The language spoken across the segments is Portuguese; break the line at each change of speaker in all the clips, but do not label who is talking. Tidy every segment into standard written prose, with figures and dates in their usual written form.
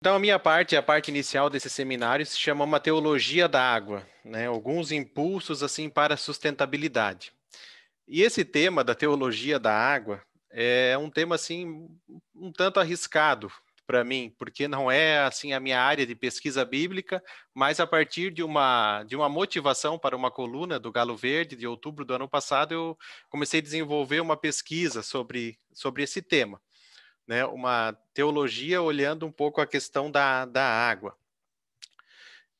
Então, a minha parte, a parte inicial desse seminário, se chama uma teologia da água, né? Alguns impulsos assim para a sustentabilidade. E esse tema da teologia da água é um tema assim um tanto arriscado para mim, porque não é assim a minha área de pesquisa bíblica, mas a partir de uma motivação para uma coluna do Galo Verde de outubro do ano passado, eu comecei a desenvolver uma pesquisa sobre esse tema, né? Uma teologia olhando um pouco a questão da água.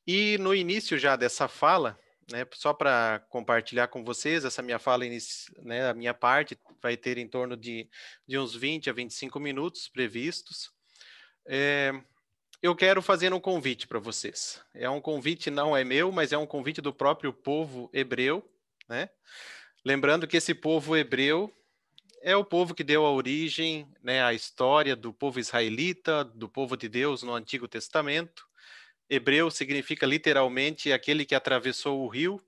E no início já dessa fala, né, só para compartilhar com vocês, essa minha fala, né, a minha parte vai ter em torno de uns 20 a 25 minutos previstos. Eu quero fazer um convite para vocês. É um convite, não é meu, mas é um convite do próprio povo hebreu, né? Lembrando que esse povo hebreu é o povo que deu a origem, né, à história do povo israelita, do povo de Deus no Antigo Testamento. Hebreu significa literalmente aquele que atravessou o rio,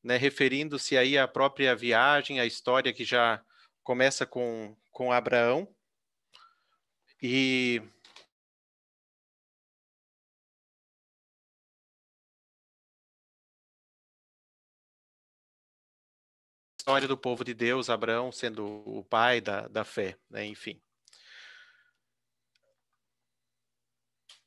né, referindo-se aí à própria viagem, à história que já começa com Abraão. E a história do povo de Deus, Abraão sendo o pai da fé, né, enfim.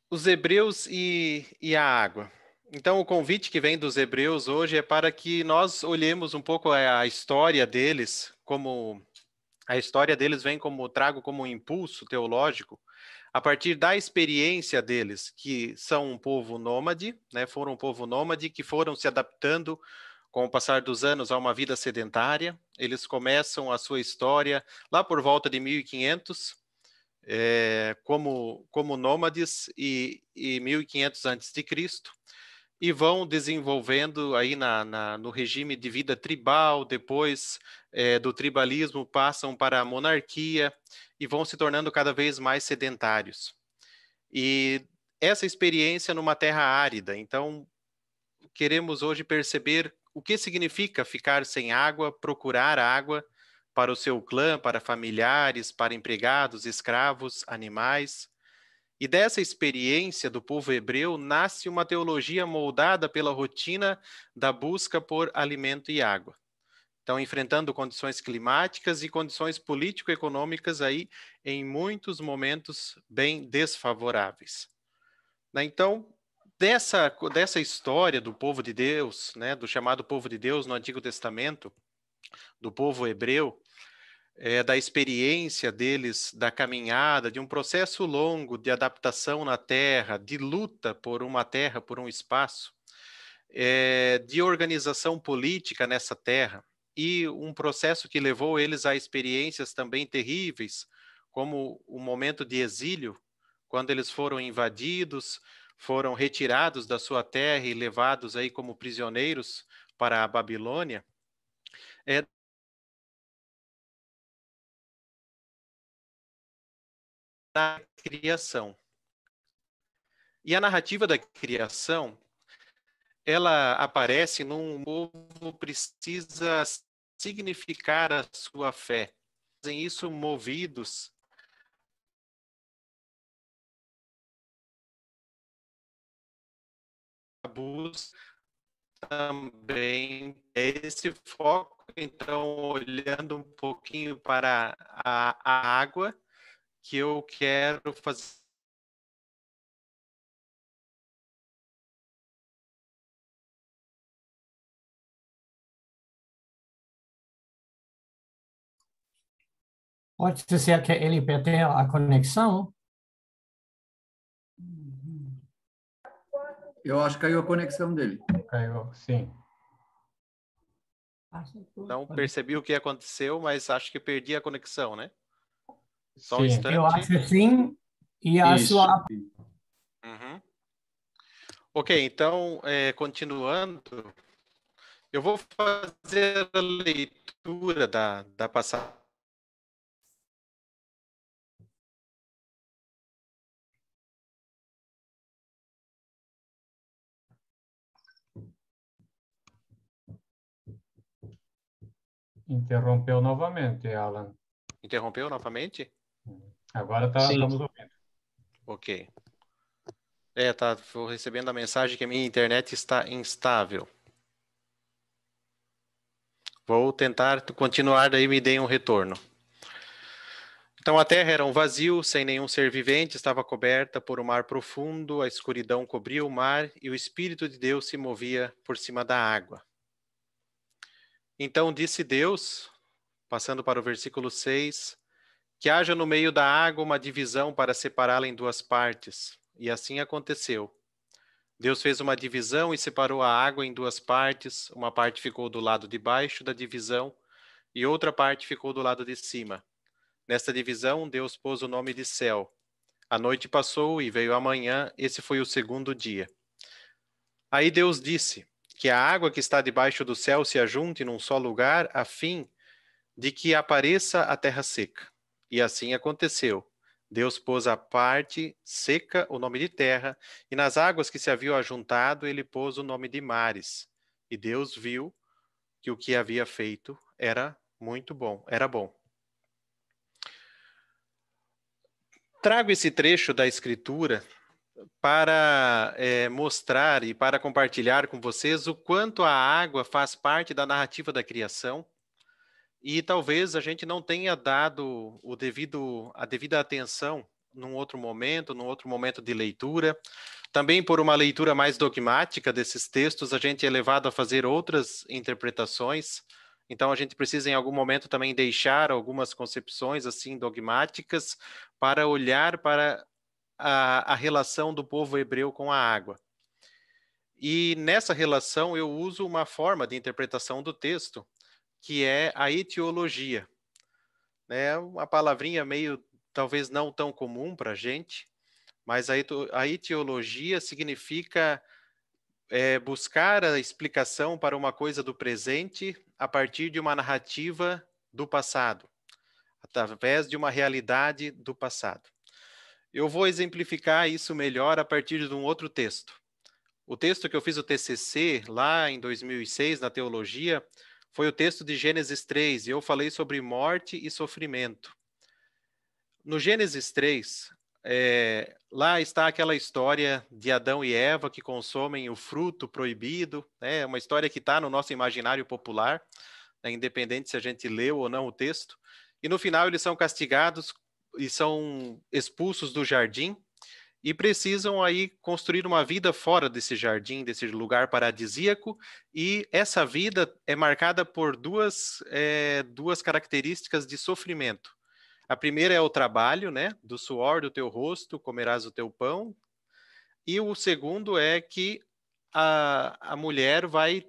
Os hebreus e a água. Então, o convite que vem dos hebreus hoje é para que nós olhemos um pouco a história deles, como a história deles vem como trago como um impulso teológico a partir da experiência deles, que são um povo nômade, né? Foram um povo nômade que foram se adaptando com o passar dos anos a uma vida sedentária. Eles começam a sua história lá por volta de 1500, como nômades e 1500 antes de Cristo, e vão desenvolvendo aí no regime de vida tribal, depois do tribalismo passam para a monarquia e vão se tornando cada vez mais sedentários. E essa experiência numa terra árida, então queremos hoje perceber o que significa ficar sem água, procurar água para o seu clã, para familiares, para empregados, escravos, animais. E dessa experiência do povo hebreu nasce uma teologia moldada pela rotina da busca por alimento e água. Então, enfrentando condições climáticas e condições político-econômicas aí em muitos momentos bem desfavoráveis. Né? Então, dessa história do povo de Deus, né, do chamado povo de Deus no Antigo Testamento, do povo hebreu, da experiência deles, da caminhada, de um processo longo de adaptação na terra, de luta por uma terra, por um espaço, de organização política nessa terra, e um processo que levou eles a experiências também terríveis, como o momento de exílio, quando eles foram invadidos, foram retirados da sua terra e levados aí como prisioneiros para a Babilônia. É da criação. E a narrativa da criação, ela aparece num povo precisa significar a sua fé. Fazem isso movidos a busca também esse foco, então olhando um pouquinho para a água que eu quero fazer.
Pode ser que ele perdeu a conexão?
Eu acho que caiu a conexão dele.
Caiu, sim.
Não percebi o que aconteceu, mas acho que perdi a conexão, né? Só um
Sim, eu
instante.
acho que sim. E a
Isso.
sua...
Uhum. Ok, então, continuando, eu vou fazer a leitura da passagem.
Interrompeu novamente, Alan.
Interrompeu novamente?
Agora
Sim.
estamos ouvindo.
Ok. Tá, vou recebendo a mensagem que a minha internet está instável. Vou tentar continuar, daí me deem um retorno. Então a terra era um vazio, sem nenhum ser vivente, estava coberta por um mar profundo, a escuridão cobria o mar e o Espírito de Deus se movia por cima da água. Então disse Deus, passando para o versículo 6, que haja no meio da água uma divisão para separá-la em duas partes. E assim aconteceu. Deus fez uma divisão e separou a água em duas partes. Uma parte ficou do lado de baixo da divisão e outra parte ficou do lado de cima. Nesta divisão, Deus pôs o nome de céu. A noite passou e veio a manhã, esse foi o segundo dia. Aí Deus disse que a água que está debaixo do céu se ajunte num só lugar, a fim de que apareça a terra seca. E assim aconteceu. Deus pôs a parte seca o nome de terra, e nas águas que se haviam ajuntado, ele pôs o nome de mares. E Deus viu que o que havia feito era muito bom, era bom. Trago esse trecho da Escritura para mostrar e para compartilhar com vocês o quanto a água faz parte da narrativa da criação e talvez a gente não tenha dado a devida atenção num outro momento de leitura. Também por uma leitura mais dogmática desses textos, a gente é levado a fazer outras interpretações. Então, a gente precisa, em algum momento, também deixar algumas concepções assim dogmáticas para olhar para a relação do povo hebreu com a água. E nessa relação eu uso uma forma de interpretação do texto, que é a etiologia. É uma palavrinha meio, talvez não tão comum para a gente, mas a etiologia significa buscar a explicação para uma coisa do presente a partir de uma narrativa do passado, através de uma realidade do passado. Eu vou exemplificar isso melhor a partir de um outro texto. O texto que eu fiz o TCC lá em 2006 na teologia foi o texto de Gênesis 3, e eu falei sobre morte e sofrimento. No Gênesis 3, lá está aquela história de Adão e Eva que consomem o fruto proibido, né? Uma história que está no nosso imaginário popular, né? Independente se a gente leu ou não o texto. E no final eles são castigados e são expulsos do jardim e precisam aí construir uma vida fora desse jardim, desse lugar paradisíaco, e essa vida é marcada por duas características de sofrimento. A primeira é o trabalho, né? Do suor do teu rosto comerás o teu pão. E o segundo é que a mulher vai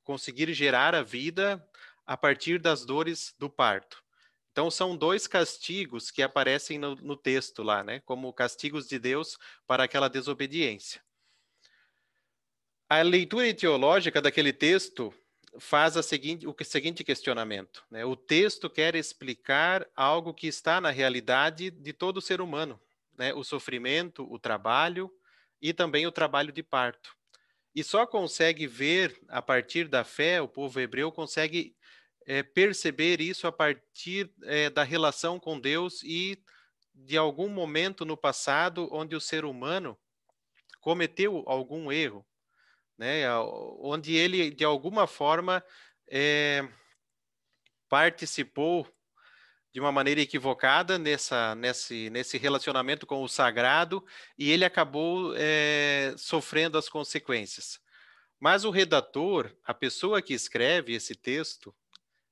conseguir gerar a vida a partir das dores do parto. Então, são dois castigos que aparecem no texto lá, né? Como castigos de Deus para aquela desobediência. A leitura teológica daquele texto faz o seguinte questionamento, né? O texto quer explicar algo que está na realidade de todo ser humano, né? O sofrimento, o trabalho e também o trabalho de parto. E só consegue ver, a partir da fé, o povo hebreu consegue perceber isso a partir da relação com Deus e de algum momento no passado onde o ser humano cometeu algum erro, né? Onde ele, de alguma forma, participou de uma maneira equivocada nesse relacionamento com o sagrado e ele acabou sofrendo as consequências. Mas o redator, a pessoa que escreve esse texto,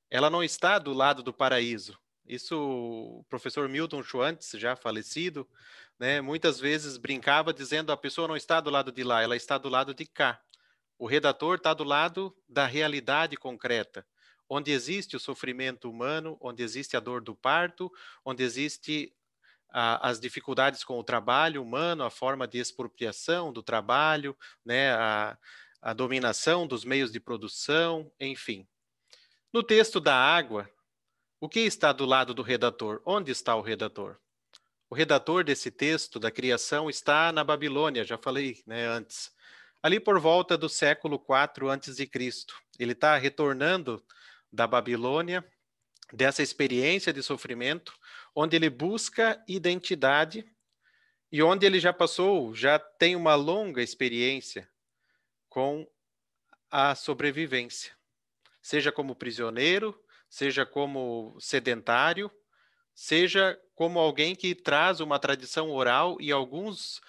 ela não está do lado do paraíso. Isso o professor Milton Schwantz, já falecido, né, muitas vezes brincava dizendo a pessoa não está do lado de lá, ela está do lado de cá. O redator está do lado da realidade concreta, onde existe o sofrimento humano, onde existe a dor do parto, onde existe as dificuldades com o trabalho humano, a forma de expropriação do trabalho, né, a dominação dos meios de produção, enfim. No texto da água, o que está do lado do redator? Onde está o redator? O redator desse texto da criação está na Babilônia, já falei, né, antes. Ali por volta do século 4 a.C. Ele está retornando da Babilônia, dessa experiência de sofrimento, onde ele busca identidade e onde ele já tem uma longa experiência com a sobrevivência, seja como prisioneiro, seja como sedentário, seja como alguém que traz uma tradição oral e alguns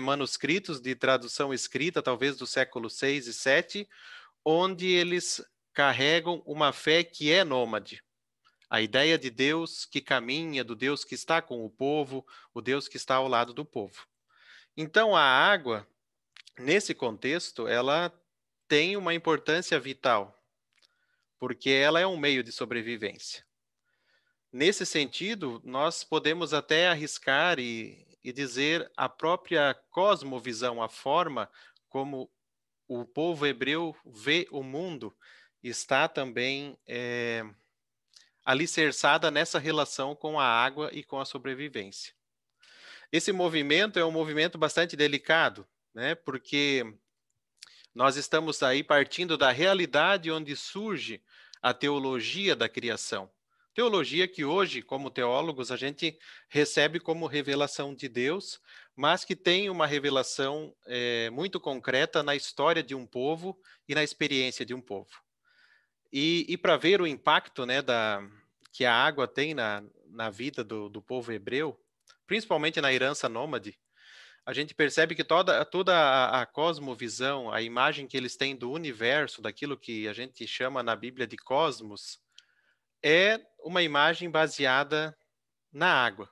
manuscritos de tradução escrita, talvez do século 6 e 7, onde eles carregam uma fé que é nômade. A ideia de Deus que caminha, do Deus que está com o povo, o Deus que está ao lado do povo. Então, a água, nesse contexto, ela tem uma importância vital, porque ela é um meio de sobrevivência. Nesse sentido, nós podemos até arriscar e dizer a própria cosmovisão, a forma como o povo hebreu vê o mundo, está também alicerçada nessa relação com a água e com a sobrevivência. Esse movimento é um movimento bastante delicado, né? Porque nós estamos aí partindo da realidade onde surge a teologia da criação. Teologia que hoje, como teólogos, a gente recebe como revelação de Deus, mas que tem uma revelação muito concreta na história de um povo e na experiência de um povo. E para ver o impacto, né, que a água tem na vida do povo hebreu, principalmente na herança nômade, a gente percebe que toda a cosmovisão, a imagem que eles têm do universo, daquilo que a gente chama na Bíblia de cosmos, é uma imagem baseada na água.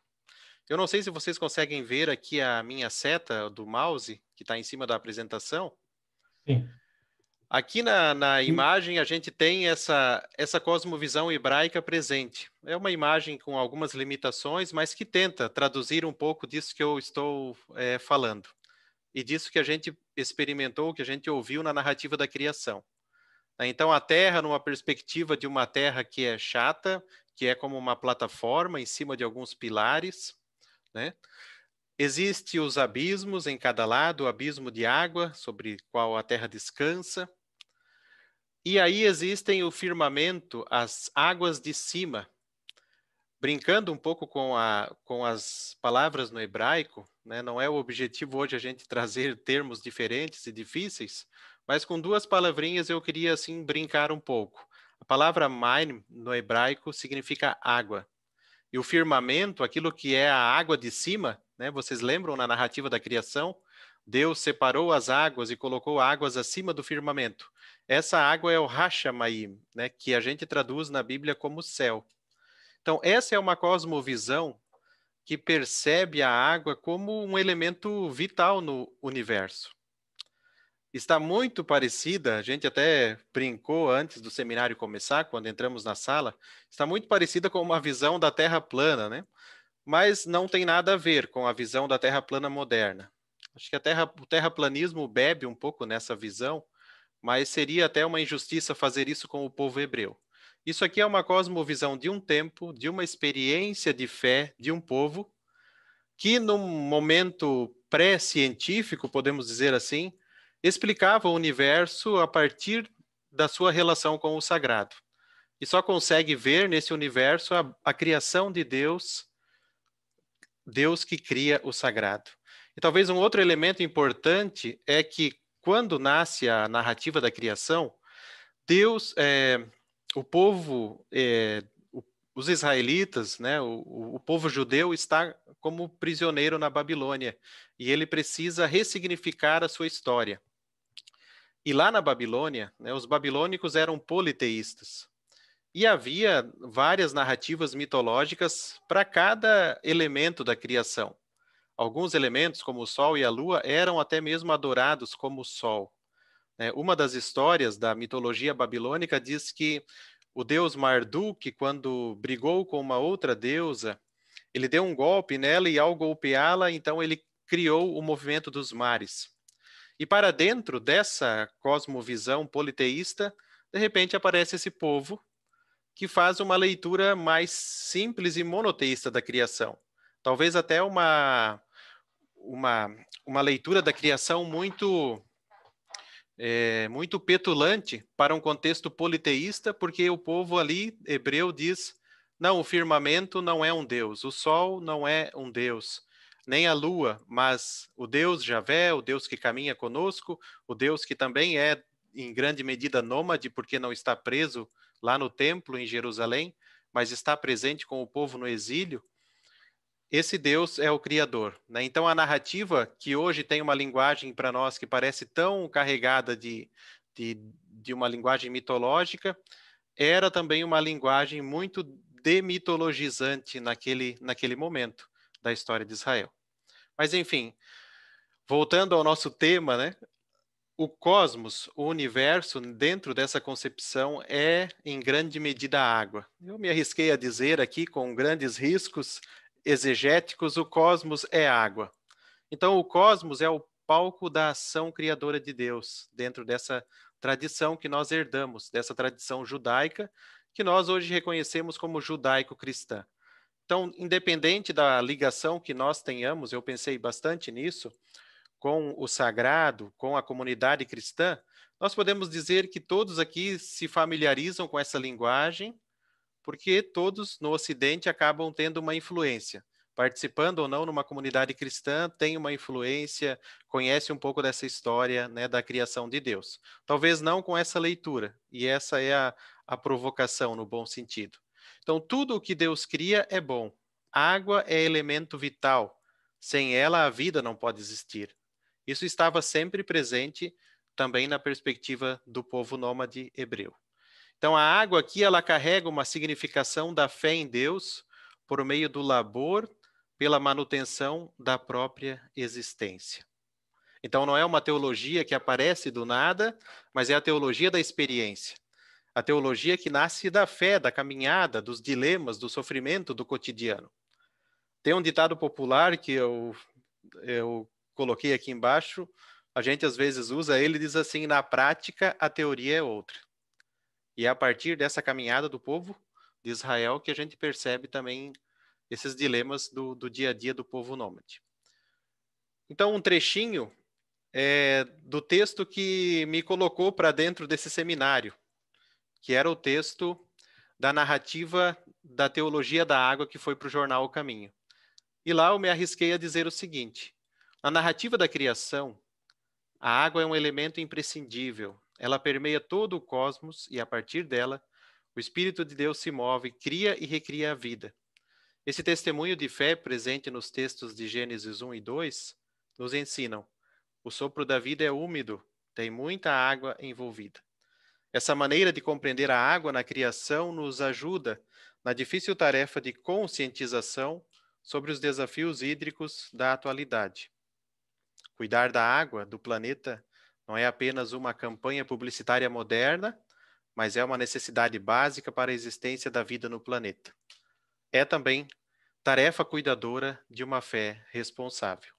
Eu não sei se vocês conseguem ver aqui a minha seta do mouse, que está em cima da apresentação.
Sim.
Aqui na imagem a gente tem essa cosmovisão hebraica presente. É uma imagem com algumas limitações, mas que tenta traduzir um pouco disso que eu estou falando. E disso que a gente experimentou, que a gente ouviu na narrativa da criação. Então, a Terra, numa perspectiva de uma Terra que é chata, que é como uma plataforma em cima de alguns pilares, né? Existem os abismos em cada lado, o abismo de água, sobre o qual a Terra descansa. E aí existem o firmamento, as águas de cima. Brincando um pouco com as palavras no hebraico, né? Não é o objetivo hoje a gente trazer termos diferentes e difíceis, mas com duas palavrinhas eu queria assim brincar um pouco. A palavra maim no hebraico significa água. E o firmamento, aquilo que é a água de cima, né? Vocês lembram na narrativa da criação? Deus separou as águas e colocou águas acima do firmamento. Essa água é o Hashamayim, né? Que a gente traduz na Bíblia como céu. Então, essa é uma cosmovisão que percebe a água como um elemento vital no universo. Está muito parecida, a gente até brincou antes do seminário começar, quando entramos na sala, está muito parecida com uma visão da Terra plana, né? Mas não tem nada a ver com a visão da Terra plana moderna. Acho que o terraplanismo bebe um pouco nessa visão, mas seria até uma injustiça fazer isso com o povo hebreu. Isso aqui é uma cosmovisão de um tempo, de uma experiência de fé de um povo que, num momento pré-científico, podemos dizer assim, explicava o universo a partir da sua relação com o sagrado. E só consegue ver nesse universo a criação de Deus, Deus que cria o sagrado. E talvez um outro elemento importante é que, quando nasce a narrativa da criação, Deus, o povo, os israelitas, né, o povo judeu está como prisioneiro na Babilônia e ele precisa ressignificar a sua história. E lá na Babilônia, né, os babilônicos eram politeístas e havia várias narrativas mitológicas para cada elemento da criação. Alguns elementos, como o sol e a lua, eram até mesmo adorados como o sol. Uma das histórias da mitologia babilônica diz que o deus Marduk, quando brigou com uma outra deusa, ele deu um golpe nela e, ao golpeá-la, então ele criou o movimento dos mares. E para dentro dessa cosmovisão politeísta, de repente aparece esse povo que faz uma leitura mais simples e monoteísta da criação. Talvez até uma leitura da criação muito petulante para um contexto politeísta, porque o povo ali, hebreu, diz: não, o firmamento não é um deus, o sol não é um deus, nem a lua, mas o Deus Javé, o Deus que caminha conosco, o Deus que também é, em grande medida, nômade, porque não está preso lá no templo em Jerusalém, mas está presente com o povo no exílio. Esse Deus é o Criador, né? Então, a narrativa, que hoje tem uma linguagem para nós que parece tão carregada de uma linguagem mitológica, era também uma linguagem muito demitologizante naquele momento da história de Israel. Mas, enfim, voltando ao nosso tema, né? O cosmos, o universo, dentro dessa concepção, é, em grande medida, a água. Eu me arrisquei a dizer aqui, com grandes riscos exegéticos, o cosmos é água. Então, o cosmos é o palco da ação criadora de Deus, dentro dessa tradição que nós herdamos, dessa tradição judaica, que nós hoje reconhecemos como judaico-cristã. Então, independente da ligação que nós tenhamos, eu pensei bastante nisso, com o sagrado, com a comunidade cristã, nós podemos dizer que todos aqui se familiarizam com essa linguagem, porque todos no Ocidente acabam tendo uma influência. Participando ou não numa comunidade cristã, tem uma influência, conhece um pouco dessa história, né, da criação de Deus. Talvez não com essa leitura, e essa é a provocação no bom sentido. Então, tudo o que Deus cria é bom. Água é elemento vital. Sem ela, a vida não pode existir. Isso estava sempre presente também na perspectiva do povo nômade hebreu. Então, a água aqui, ela carrega uma significação da fé em Deus por meio do labor pela manutenção da própria existência. Então, não é uma teologia que aparece do nada, mas é a teologia da experiência. A teologia que nasce da fé, da caminhada, dos dilemas, do sofrimento do cotidiano. Tem um ditado popular que eu coloquei aqui embaixo, a gente às vezes usa ele, diz assim: na prática a teoria é outra. E é a partir dessa caminhada do povo de Israel que a gente percebe também esses dilemas do dia a dia do povo nômade. Então, um trechinho do texto que me colocou para dentro desse seminário, que era o texto da narrativa da teologia da água que foi para o jornal O Caminho. E lá eu me arrisquei a dizer o seguinte: na narrativa da criação, a água é um elemento imprescindível. Ela permeia todo o cosmos e, a partir dela, o Espírito de Deus se move, cria e recria a vida. Esse testemunho de fé presente nos textos de Gênesis 1 e 2 nos ensinam: o sopro da vida é úmido, tem muita água envolvida. Essa maneira de compreender a água na criação nos ajuda na difícil tarefa de conscientização sobre os desafios hídricos da atualidade. Cuidar da água do planeta não é apenas uma campanha publicitária moderna, mas é uma necessidade básica para a existência da vida no planeta. É também tarefa cuidadora de uma fé responsável.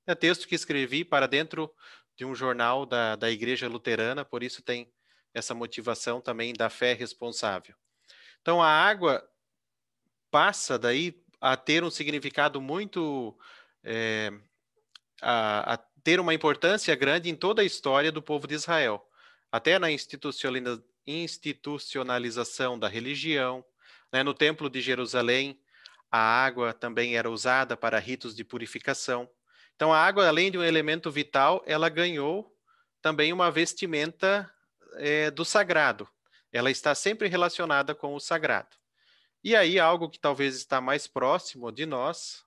É texto que escrevi para dentro de um jornal da Igreja Luterana, por isso tem essa motivação também da fé responsável. Então, a água passa daí a ter um significado muito... a ter uma importância grande em toda a história do povo de Israel, até na institucionalização da religião, né? No Templo de Jerusalém, a água também era usada para ritos de purificação. Então, a água, além de um elemento vital, ela ganhou também uma vestimenta do sagrado. Ela está sempre relacionada com o sagrado. E aí, algo que talvez está mais próximo de nós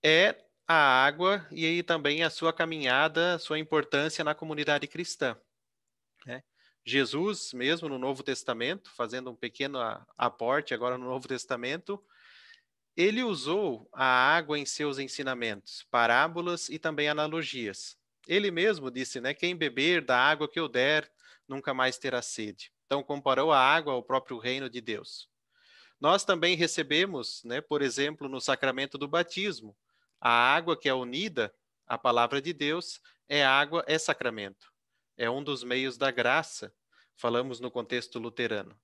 é a água e aí também a sua caminhada, a sua importância na comunidade cristã. Né? Jesus, mesmo no Novo Testamento, fazendo um pequeno aporte agora no Novo Testamento, ele usou a água em seus ensinamentos, parábolas e também analogias. Ele mesmo disse, né, quem beber da água que eu der, nunca mais terá sede. Então, comparou a água ao próprio reino de Deus. Nós também recebemos, né, por exemplo, no sacramento do batismo, a água que é unida à palavra de Deus é água, é sacramento. É um dos meios da graça, falamos no contexto luterano.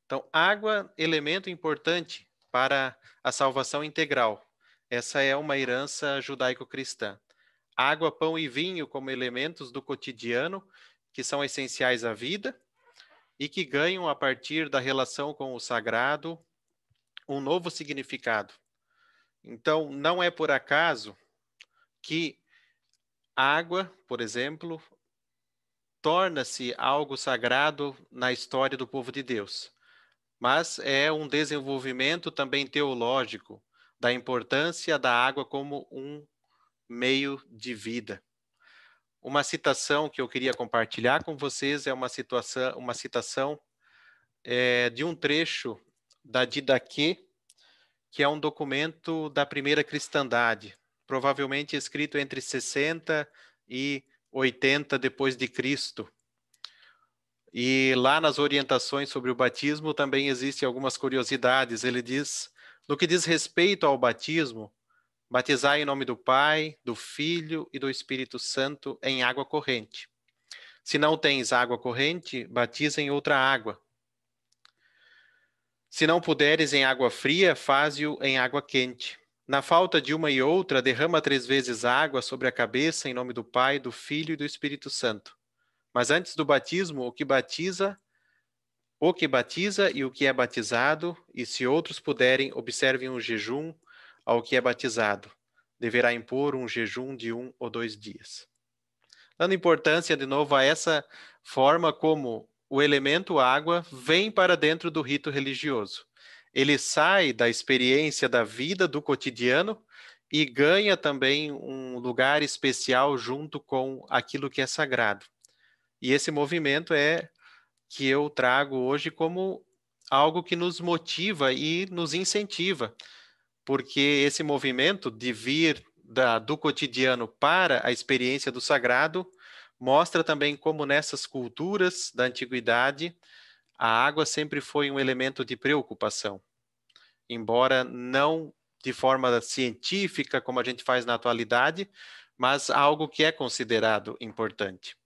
Então, água, elemento importante para a salvação integral. Essa é uma herança judaico-cristã. Água, pão e vinho como elementos do cotidiano, que são essenciais à vida e que ganham, a partir da relação com o sagrado, um novo significado. Então, não é por acaso que água, por exemplo, torna-se algo sagrado na história do povo de Deus, mas é um desenvolvimento também teológico da importância da água como um meio de vida. Uma citação que eu queria compartilhar com vocês é uma citação de um trecho da Didaquê, que é um documento da primeira cristandade, provavelmente escrito entre 60 e 80 depois de Cristo. E lá nas orientações sobre o batismo também existem algumas curiosidades. Ele diz, no que diz respeito ao batismo, batizai em nome do Pai, do Filho e do Espírito Santo em água corrente. Se não tens água corrente, batiza em outra água. Se não puderes em água fria, faze-o em água quente. Na falta de uma e outra, derrama 3 vezes água sobre a cabeça em nome do Pai, do Filho e do Espírito Santo. Mas antes do batismo, o que batiza e o que é batizado, e se outros puderem, observem um jejum ao que é batizado. Deverá impor um jejum de 1 ou 2 dias. Dando importância, de novo, a essa forma como o elemento água vem para dentro do rito religioso. Ele sai da experiência da vida, do cotidiano, e ganha também um lugar especial junto com aquilo que é sagrado. E esse movimento é que eu trago hoje como algo que nos motiva e nos incentiva, porque esse movimento de vir do cotidiano para a experiência do sagrado mostra também como nessas culturas da antiguidade a água sempre foi um elemento de preocupação, embora não de forma científica como a gente faz na atualidade, mas algo que é considerado importante.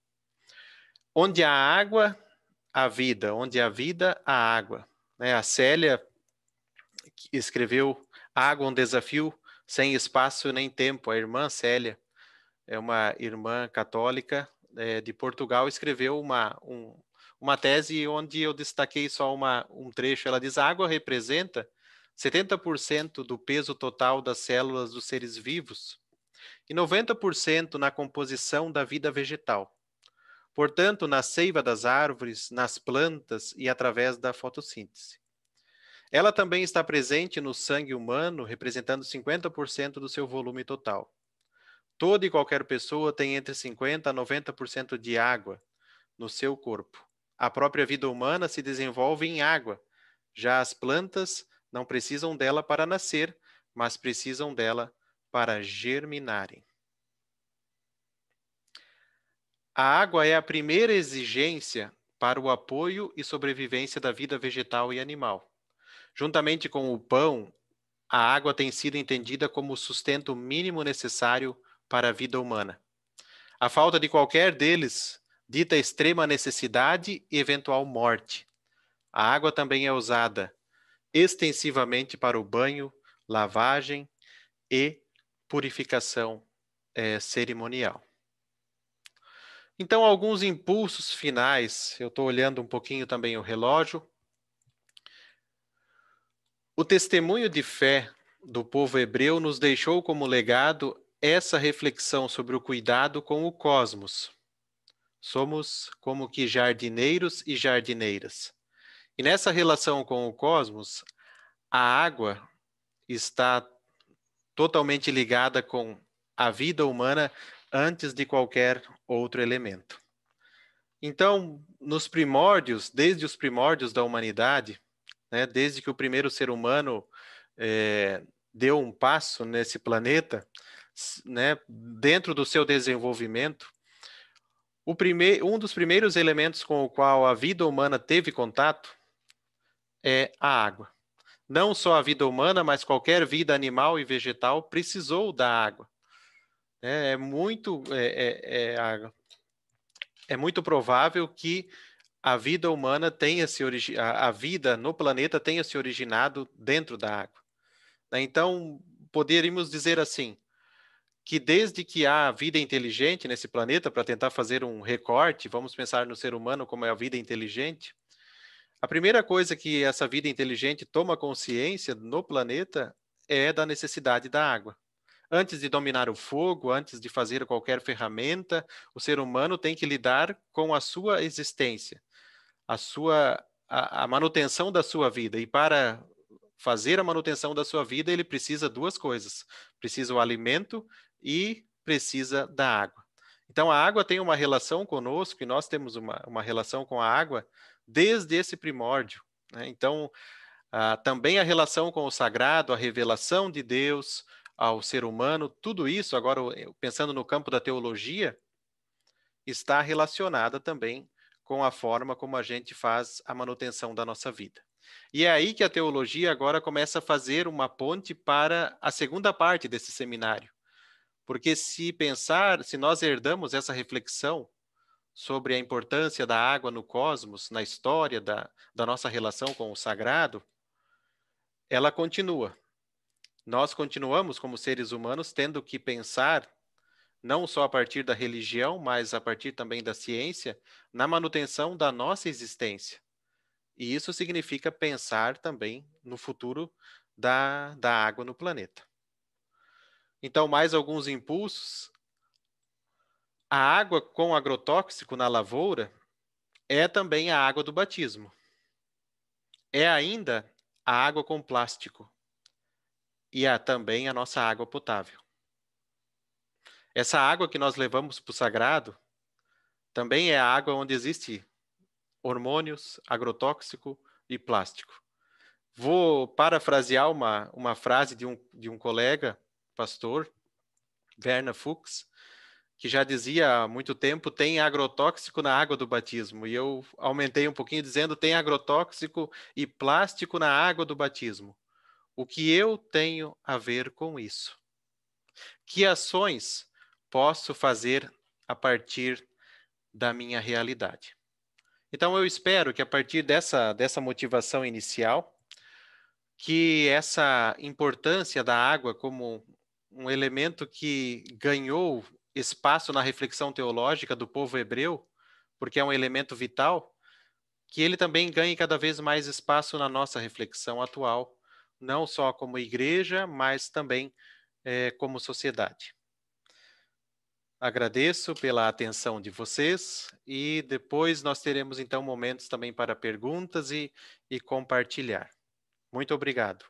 Onde há água, há vida. Onde há vida, há água. A Célia escreveu Água, um desafio sem espaço nem tempo. A irmã Célia é uma irmã católica de Portugal, escreveu uma tese onde eu destaquei só um trecho. Ela diz: a água representa 70% do peso total das células dos seres vivos e 90% na composição da vida vegetal. Portanto, na seiva das árvores, nas plantas e através da fotossíntese. Ela também está presente no sangue humano, representando 50% do seu volume total. Toda e qualquer pessoa tem entre 50% a 90% de água no seu corpo. A própria vida humana se desenvolve em água. Já as plantas não precisam dela para nascer, mas precisam dela para germinarem. A água é a primeira exigência para o apoio e sobrevivência da vida vegetal e animal. Juntamente com o pão, a água tem sido entendida como o sustento mínimo necessário para a vida humana. A falta de qualquer deles dita extrema necessidade e eventual morte. A água também é usada extensivamente para o banho, lavagem e purificação cerimonial. Então, alguns impulsos finais. Eu estou olhando um pouquinho também o relógio. O testemunho de fé do povo hebreu nos deixou como legado essa reflexão sobre o cuidado com o cosmos. Somos como que jardineiros e jardineiras. E nessa relação com o cosmos, a água está totalmente ligada com a vida humana antes de qualquer outro elemento. Então, nos primórdios, desde os primórdios da humanidade, desde que o primeiro ser humano deu um passo nesse planeta, dentro do seu desenvolvimento, um dos primeiros elementos com o qual a vida humana teve contato é a água. Não só a vida humana, mas qualquer vida animal e vegetal precisou da água. É muito provável que a vida humana a vida no planeta tenha se originado dentro da água. Então, poderíamos dizer assim, que desde que há vida inteligente nesse planeta, para tentar fazer um recorte, vamos pensar no ser humano como é a vida inteligente, a primeira coisa que essa vida inteligente toma consciência no planeta é da necessidade da água. Antes de dominar o fogo, antes de fazer qualquer ferramenta, o ser humano tem que lidar com a sua existência, a manutenção da sua vida. E para fazer a manutenção da sua vida, ele precisa duas coisas. Precisa o alimento e precisa da água. Então, a água tem uma relação conosco e nós temos uma relação com a água desde esse primórdio, né? Então, também a relação com o sagrado, a revelação de Deus ao ser humano, tudo isso, agora pensando no campo da teologia, está relacionada também com a forma como a gente faz a manutenção da nossa vida. E é aí que a teologia agora começa a fazer uma ponte para a segunda parte desse seminário. Porque se nós herdamos essa reflexão sobre a importância da água no cosmos, na história da nossa relação com o sagrado, ela continua. Nós continuamos, como seres humanos, tendo que pensar, não só a partir da religião, mas a partir também da ciência, na manutenção da nossa existência. E isso significa pensar também no futuro da água no planeta. Então, mais alguns impulsos. A água com agrotóxico na lavoura é também a água do batismo. É ainda a água com plástico. E também a nossa água potável. Essa água que nós levamos para o sagrado também é a água onde existe hormônios, agrotóxico e plástico. Vou parafrasear uma frase de um colega, pastor, Werner Fuchs, que já dizia há muito tempo, tem agrotóxico na água do batismo. E eu aumentei um pouquinho dizendo, tem agrotóxico e plástico na água do batismo. O que eu tenho a ver com isso? Que ações posso fazer a partir da minha realidade? Então, eu espero que a partir dessa motivação inicial, que essa importância da água como um elemento que ganhou espaço na reflexão teológica do povo hebreu, porque é um elemento vital, que ele também ganhe cada vez mais espaço na nossa reflexão atual, não só como igreja, mas também como sociedade. Agradeço pela atenção de vocês e depois nós teremos então momentos também para perguntas e compartilhar. Muito obrigado.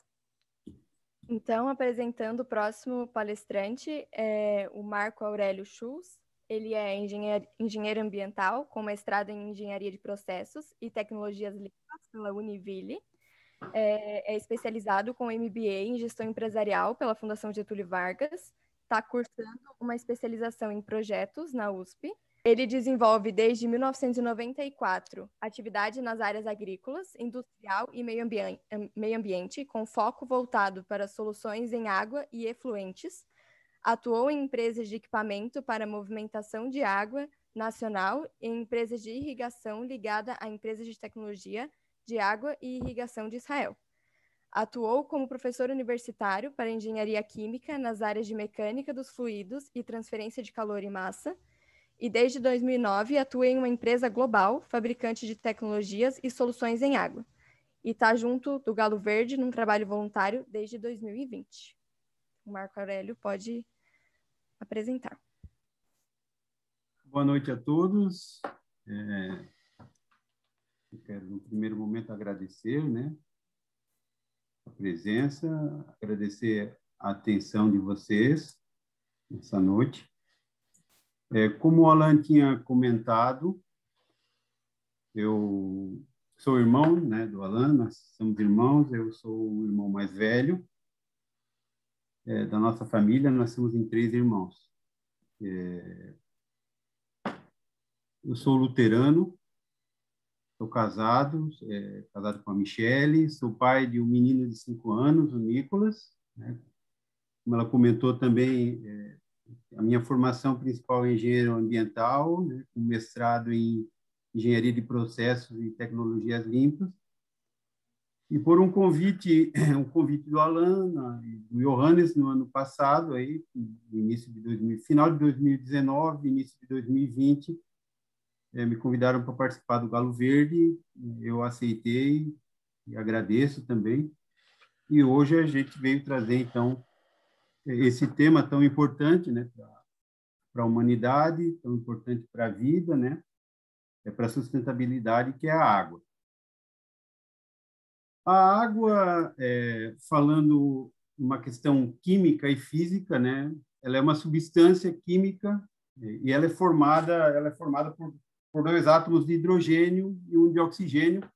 Então, apresentando o próximo palestrante, é o Marco Aurélio Schulz. Ele é engenheiro ambiental, com mestrado em engenharia de processos e tecnologias limpas pela Univille. É especializado com MBA em gestão empresarial pela Fundação Getúlio Vargas. Está cursando uma especialização em projetos na USP. Ele desenvolve desde 1994 atividade nas áreas agrícolas, industrial e meio ambiente, com foco voltado para soluções em água e efluentes. Atuou em empresas de equipamento para movimentação de água nacional e em empresas de irrigação ligada a empresas de tecnologia de água e irrigação de Israel. Atuou como professor universitário para engenharia química nas áreas de mecânica dos fluidos e transferência de calor e massa. E desde 2009 atua em uma empresa global, fabricante de tecnologias e soluções em água. E está junto do Galo Verde num trabalho voluntário desde 2020. O Marco Aurélio pode apresentar.
Boa noite a todos. Eu quero, no primeiro momento, agradecer, né, a presença, agradecer a atenção de vocês nessa noite. Como o Alan tinha comentado, eu sou irmão, né, do Alan, nós somos irmãos, eu sou o irmão mais velho da nossa família, nós somos em 3 irmãos. Eu sou luterano, sou casado, casado com a Michele, sou pai de um menino de 5 anos, o Nicolas, né? Como ela comentou também, a minha formação principal é engenheiro ambiental, né, com mestrado em engenharia de processos e tecnologias limpas. E por um convite do Alan e do Johannes no ano passado, aí, no início de final de 2019, início de 2020, me convidaram para participar do Galo Verde, eu aceitei e agradeço também. E hoje a gente veio trazer, então, esse tema tão importante, né, para a humanidade, tão importante para a vida, né, para a sustentabilidade, que é a água. A água, falando uma questão química e física, né, ela é uma substância química e ela é formada por dois átomos de hidrogênio e um de oxigênio.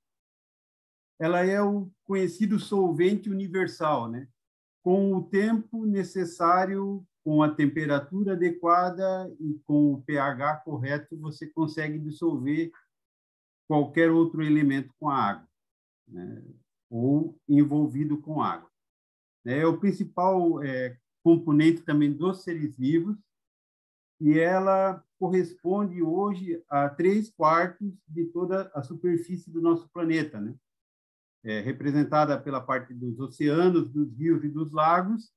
Ela é o conhecido solvente universal, né? Com o tempo necessário, com a temperatura adequada e com o pH correto, você consegue dissolver qualquer outro elemento com a água, né? Ou envolvido com água. É o principal componente também dos seres vivos, e ela corresponde hoje a 3/4 de toda a superfície do nosso planeta, né? Representada pela parte dos oceanos, dos rios e dos lagos,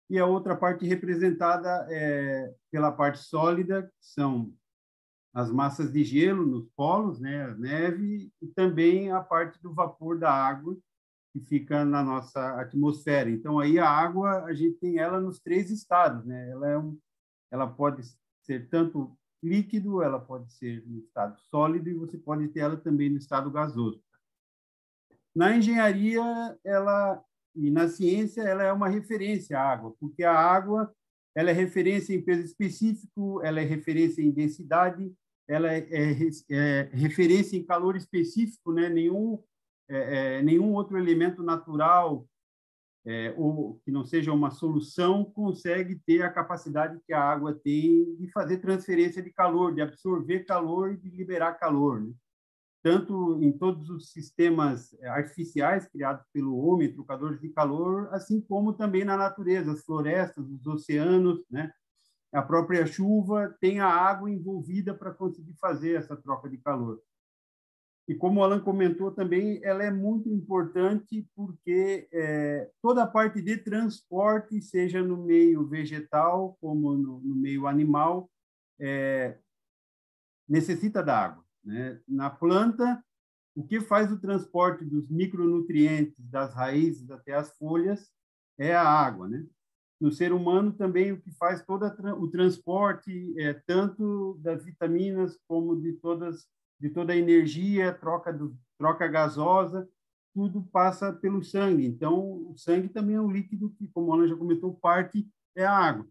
e a outra parte representada pela parte sólida, que são as massas de gelo nos polos, né, a neve, e também a parte do vapor da água, que fica na nossa atmosfera. Então, aí a água, a gente tem ela nos 3 estados, né? Ela pode ser tanto líquido, ela pode ser no estado sólido, e você pode ter ela também no estado gasoso. Na engenharia, e na ciência, ela é uma referência à água, porque a água ela é referência em peso específico, ela é referência em densidade, ela é referência em calor específico, né? Nenhum outro elemento natural ou que não seja uma solução consegue ter a capacidade que a água tem de fazer transferência de calor, de absorver calor e de liberar calor, né? Tanto em todos os sistemas artificiais criados pelo homem, trocadores de calor, assim como também na natureza, as florestas, os oceanos, né? A própria chuva tem a água envolvida para conseguir fazer essa troca de calor. E como o Alan comentou também, ela é muito importante porque toda a parte de transporte, seja no meio vegetal como no meio animal, necessita da água, né? Na planta, o que faz o transporte dos micronutrientes das raízes até as folhas é a água, né? No ser humano também, o que faz todo o transporte, tanto das vitaminas como de toda a energia, troca gasosa, tudo passa pelo sangue. Então, o sangue também é um líquido que, como a Ana já comentou, parte é a água.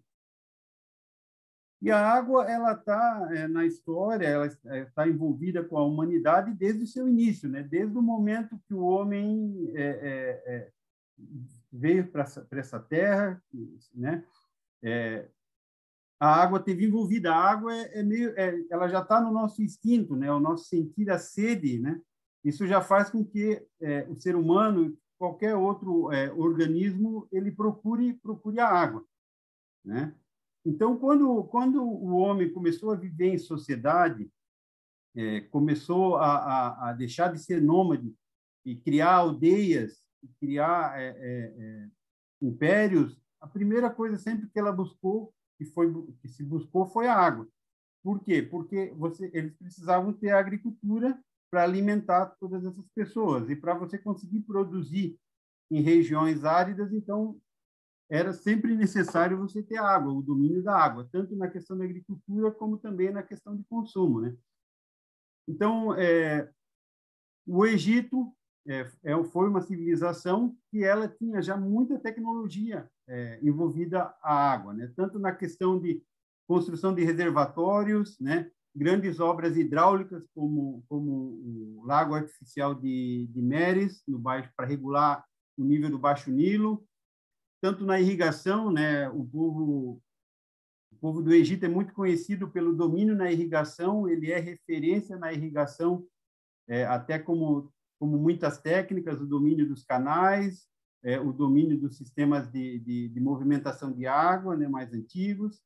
E a água, ela está na história, ela está envolvida com a humanidade desde o seu início, né? Desde o momento que o homem veio para essa terra, né? A água teve envolvida. A água ela já está no nosso instinto, né? O nosso sentir a sede, né? Isso já faz com que o ser humano, qualquer outro organismo, ele procure a água, né? Então, quando o homem começou a viver em sociedade, começou a deixar de ser nômade e criar aldeias, e criar impérios, a primeira coisa sempre que ela buscou, que se buscou, foi a água. Por quê? Porque eles precisavam ter a agricultura para alimentar todas essas pessoas. E para você conseguir produzir em regiões áridas, então, era sempre necessário você ter água, o domínio da água, tanto na questão da agricultura como também na questão de consumo, né? Então, o Egito foi uma civilização que ela tinha já muita tecnologia envolvida à água, né? Tanto na questão de construção de reservatórios, né? Grandes obras hidráulicas como o Lago Artificial de Meres, no baixo, para regular o nível do Baixo Nilo, tanto na irrigação, né? O povo do Egito é muito conhecido pelo domínio na irrigação, ele é referência na irrigação, até como muitas técnicas, o domínio dos canais, o domínio dos sistemas de movimentação de água, né? Mais antigos,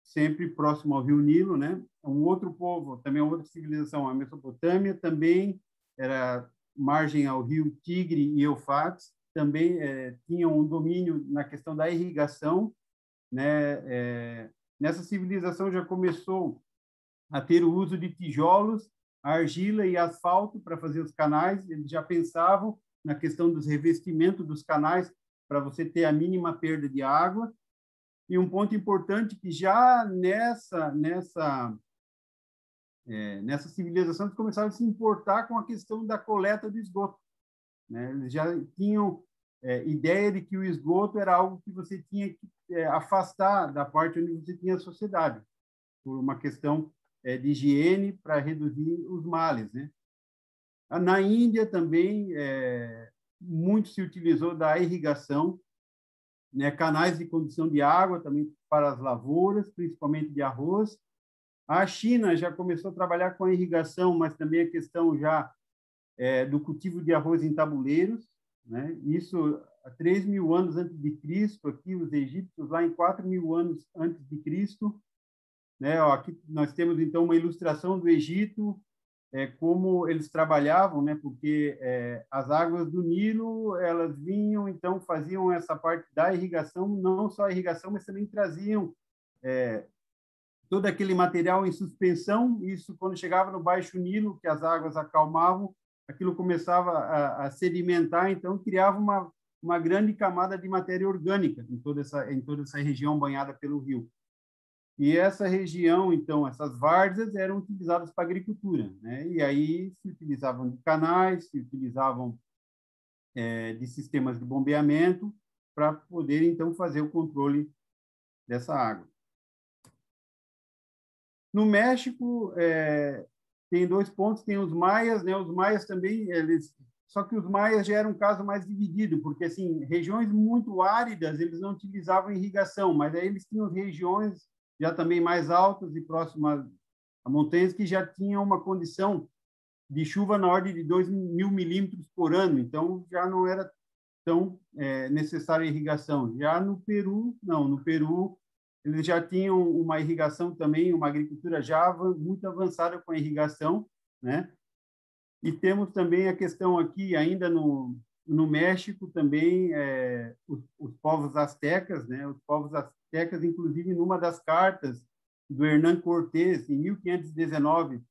sempre próximo ao Rio Nilo, né? Um outro povo, também outra civilização, a Mesopotâmia, também era margem ao rio Tigre e Eufrates, também tinham um domínio na questão da irrigação, né? Nessa civilização já começou a ter o uso de tijolos, argila e asfalto para fazer os canais. Eles já pensavam na questão dos revestimentos dos canais para você ter a mínima perda de água. E um ponto importante que já nessa civilização eles começaram a se importar com a questão da coleta do esgoto, né? Eles já tinham ideia de que o esgoto era algo que você tinha que afastar da parte onde você tinha a sociedade, por uma questão de higiene para reduzir os males, né? Na Índia também muito se utilizou da irrigação, né? Canais de condução de água também para as lavouras, principalmente de arroz. A China já começou a trabalhar com a irrigação, mas também a questão já do cultivo de arroz em tabuleiros, né? Isso há 3.000 anos antes de Cristo, aqui os egípcios lá em 4.000 anos antes de Cristo, né? Ó, aqui nós temos então uma ilustração do Egito, como eles trabalhavam, né? Porque as águas do Nilo elas vinham, então faziam essa parte da irrigação, não só a irrigação, mas também traziam todo aquele material em suspensão. Isso quando chegava no Baixo Nilo, que as águas acalmavam, aquilo começava a sedimentar, então criava uma grande camada de matéria orgânica em toda essa região banhada pelo rio. E essa região, então, essas várzeas eram utilizadas para agricultura, né? E aí se utilizavam de canais, se utilizavam de sistemas de bombeamento para poder, então, fazer o controle dessa água. No México, tem 2 pontos, tem os maias, né? Os maias também, só que os maias já era um caso mais dividido, porque, assim, regiões muito áridas, eles não utilizavam irrigação, mas aí eles tinham regiões já também mais altas e próximas a montanhas que já tinham uma condição de chuva na ordem de 2.000 milímetros por ano, então já não era tão necessária irrigação. Já no Peru, não, no Peru eles já tinham uma irrigação também, uma agricultura já muito avançada com a irrigação, né? E temos também a questão aqui, ainda no México, também os povos astecas, né? Os povos astecas, inclusive, numa das cartas do Hernán Cortés, em 1519,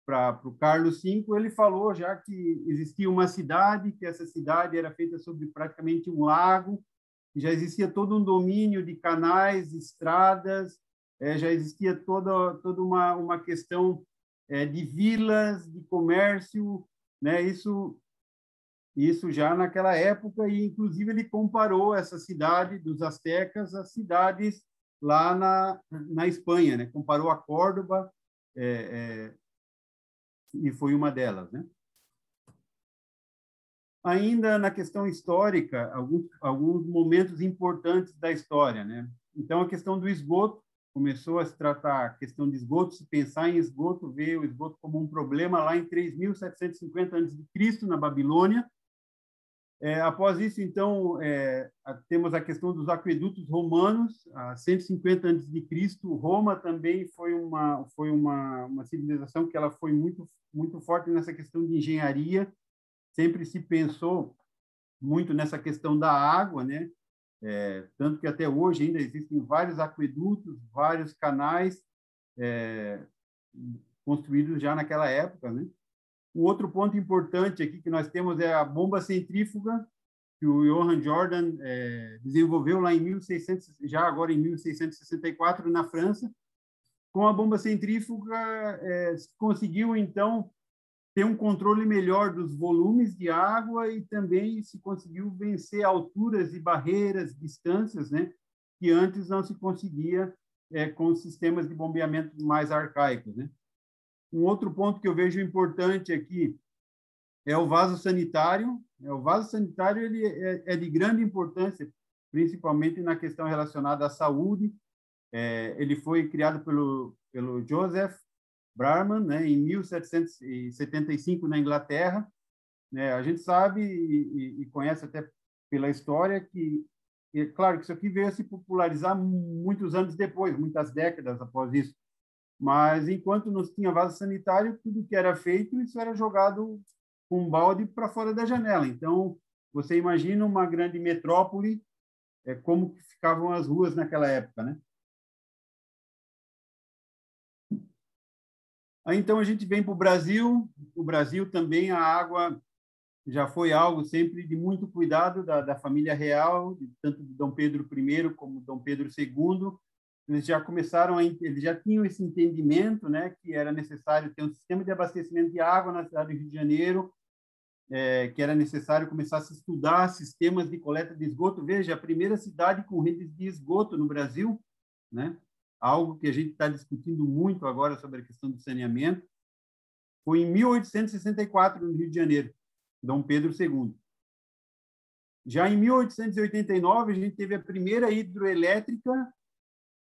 para o Carlos V, ele falou já que existia uma cidade, que essa cidade era feita sobre praticamente um lago, que já existia todo um domínio de canais, estradas, já existia toda uma questão de vilas, de comércio, né? Isso já naquela época, e inclusive ele comparou essa cidade dos astecas às cidades lá na Espanha, né? Comparou a Córdoba, e foi uma delas, né? Ainda na questão histórica, alguns momentos importantes da história, né? Então, a questão do esgoto, começou a se tratar a questão de esgoto, se pensar em esgoto, ver o esgoto como um problema lá em 3.750 a.C., na Babilônia. Após isso, então, temos a questão dos aquedutos romanos, a 150 a.C. Roma também foi uma civilização que ela foi muito, muito forte nessa questão de engenharia, sempre se pensou muito nessa questão da água, né? Tanto que até hoje ainda existem vários aquedutos, vários canais construídos já naquela época, né? Um outro ponto importante aqui que nós temos é a bomba centrífuga, que o Johann Jordan desenvolveu lá em 1664, na França. Com a bomba centrífuga, se conseguiu, então, ter um controle melhor dos volumes de água e também se conseguiu vencer alturas e barreiras, distâncias, né, que antes não se conseguia com sistemas de bombeamento mais arcaicos, né? Um outro ponto que eu vejo importante aqui é o vaso sanitário. O vaso sanitário ele é de grande importância, principalmente na questão relacionada à saúde. Ele foi criado pelo Joseph Brahman, né, em 1775 na Inglaterra. A gente sabe e conhece até pela história que, claro, que isso aqui veio a se popularizar muitos anos depois, muitas décadas após isso. Mas enquanto não tinha vaso sanitário, tudo que era feito, isso era jogado com um balde para fora da janela. Então, você imagina uma grande metrópole, como que ficavam as ruas naquela época, né? Aí, então, a gente vem para o Brasil. O Brasil também, a água já foi algo sempre de muito cuidado da família real, tanto de Dom Pedro I como Dom Pedro II. Eles já começaram eles já tinham esse entendimento, né, que era necessário ter um sistema de abastecimento de água na cidade do Rio de Janeiro, que era necessário começar a se estudar sistemas de coleta de esgoto. Veja, a primeira cidade com redes de esgoto no Brasil, né, algo que a gente está discutindo muito agora sobre a questão do saneamento, foi em 1864, no Rio de Janeiro, Dom Pedro II. Já em 1889, a gente teve a primeira hidroelétrica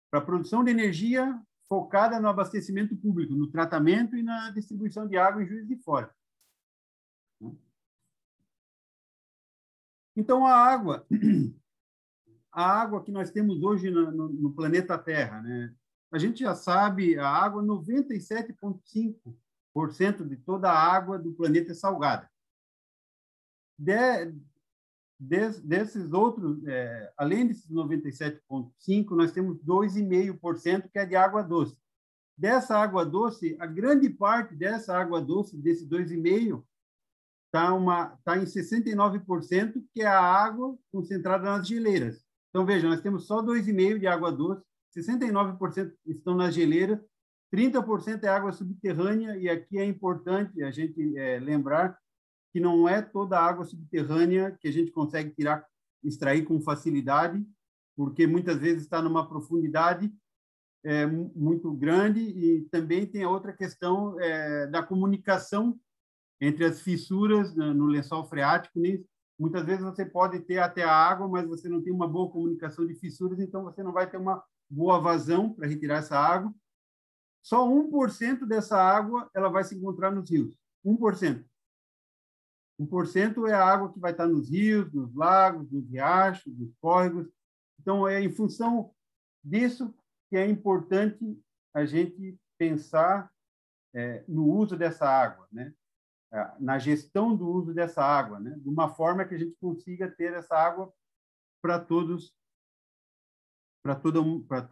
para produção de energia focada no abastecimento público, no tratamento e na distribuição de água em Juiz de Fora. Então, a água que nós temos hoje no planeta Terra, né? A gente já sabe, a água, 97,5% de toda a água do planeta é salgada. Desses outros, além desses 97,5%, nós temos 2,5% que é de água doce. Dessa água doce, a grande parte dessa água doce, desse 2,5%, está em 69%, que é a água concentrada nas geleiras. Então, veja, nós temos só 2,5% de água doce, 69% estão nas geleiras, 30% é água subterrânea, e aqui é importante a gente lembrar que não é toda a água subterrânea que a gente consegue extrair com facilidade, porque muitas vezes está numa profundidade muito grande, e também tem a outra questão da comunicação entre as fissuras no lençol freático. Muitas vezes você pode ter até a água, mas você não tem uma boa comunicação de fissuras, então você não vai ter uma boa vazão para retirar essa água. Só 1% dessa água ela vai se encontrar nos rios. 1%. 1% é a água que vai estar nos rios, nos lagos, nos riachos, nos córregos. Então, é em função disso que é importante a gente pensar no uso dessa água, né? Na gestão do uso dessa água, né? De uma forma que a gente consiga ter essa água para todos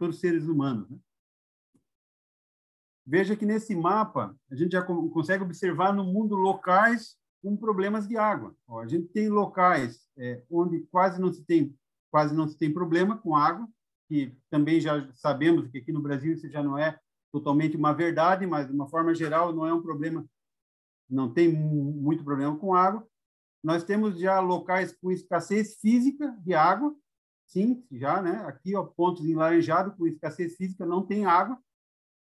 os seres humanos, né? Veja que nesse mapa a gente já consegue observar no mundo locais com problemas de água. A gente tem locais onde quase não se tem problema com água, que também já sabemos que aqui no Brasil isso já não é totalmente uma verdade, mas de uma forma geral não é um problema, não tem muito problema com água. Nós temos já locais com escassez física de água, sim, já, né? Aqui, ó, pontos enlaranjados com escassez física, não tem água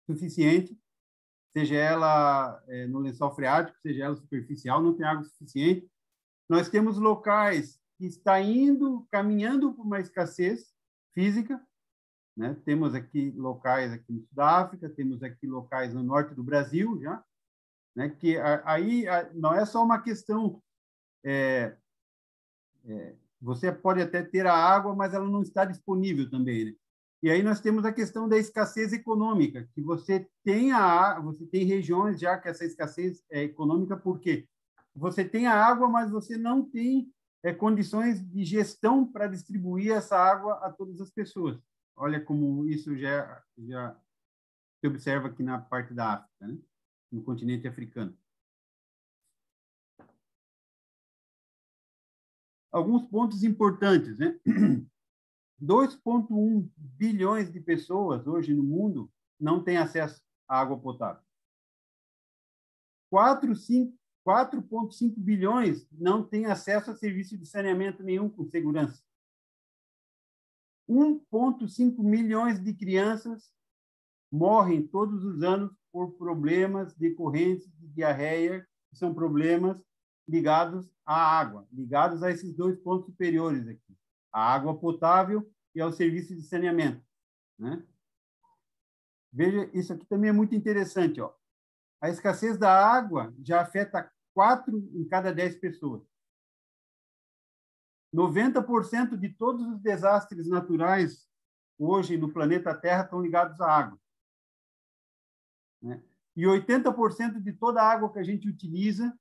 suficiente, seja ela no lençol freático, seja ela superficial, não tem água suficiente. Nós temos locais que está caminhando por uma escassez física, né? Temos aqui locais aqui no sul da África, temos aqui locais no norte do Brasil, já, né? Que aí não é só uma questão você pode até ter a água, mas ela não está disponível também, né? E aí nós temos a questão da escassez econômica, que você tem regiões já que essa escassez é econômica, porque você tem a água, mas você não tem condições de gestão para distribuir essa água a todas as pessoas. Olha como isso já se observa aqui na parte da África, né? No continente africano. Alguns pontos importantes, né? 2,1 bilhões de pessoas hoje no mundo não têm acesso à água potável. 4,5 bilhões não têm acesso a serviço de saneamento nenhum com segurança. 1,5 milhões de crianças morrem todos os anos por problemas decorrentes de diarreia, que são problemas ligados à água, ligados a esses 2 pontos superiores aqui, a água potável e ao serviço de saneamento, né? Veja, isso aqui também é muito interessante, ó. A escassez da água já afeta 4 em cada 10 pessoas. 90% de todos os desastres naturais hoje no planeta Terra estão ligados à água, né? E 80% de toda a água que a gente utiliza,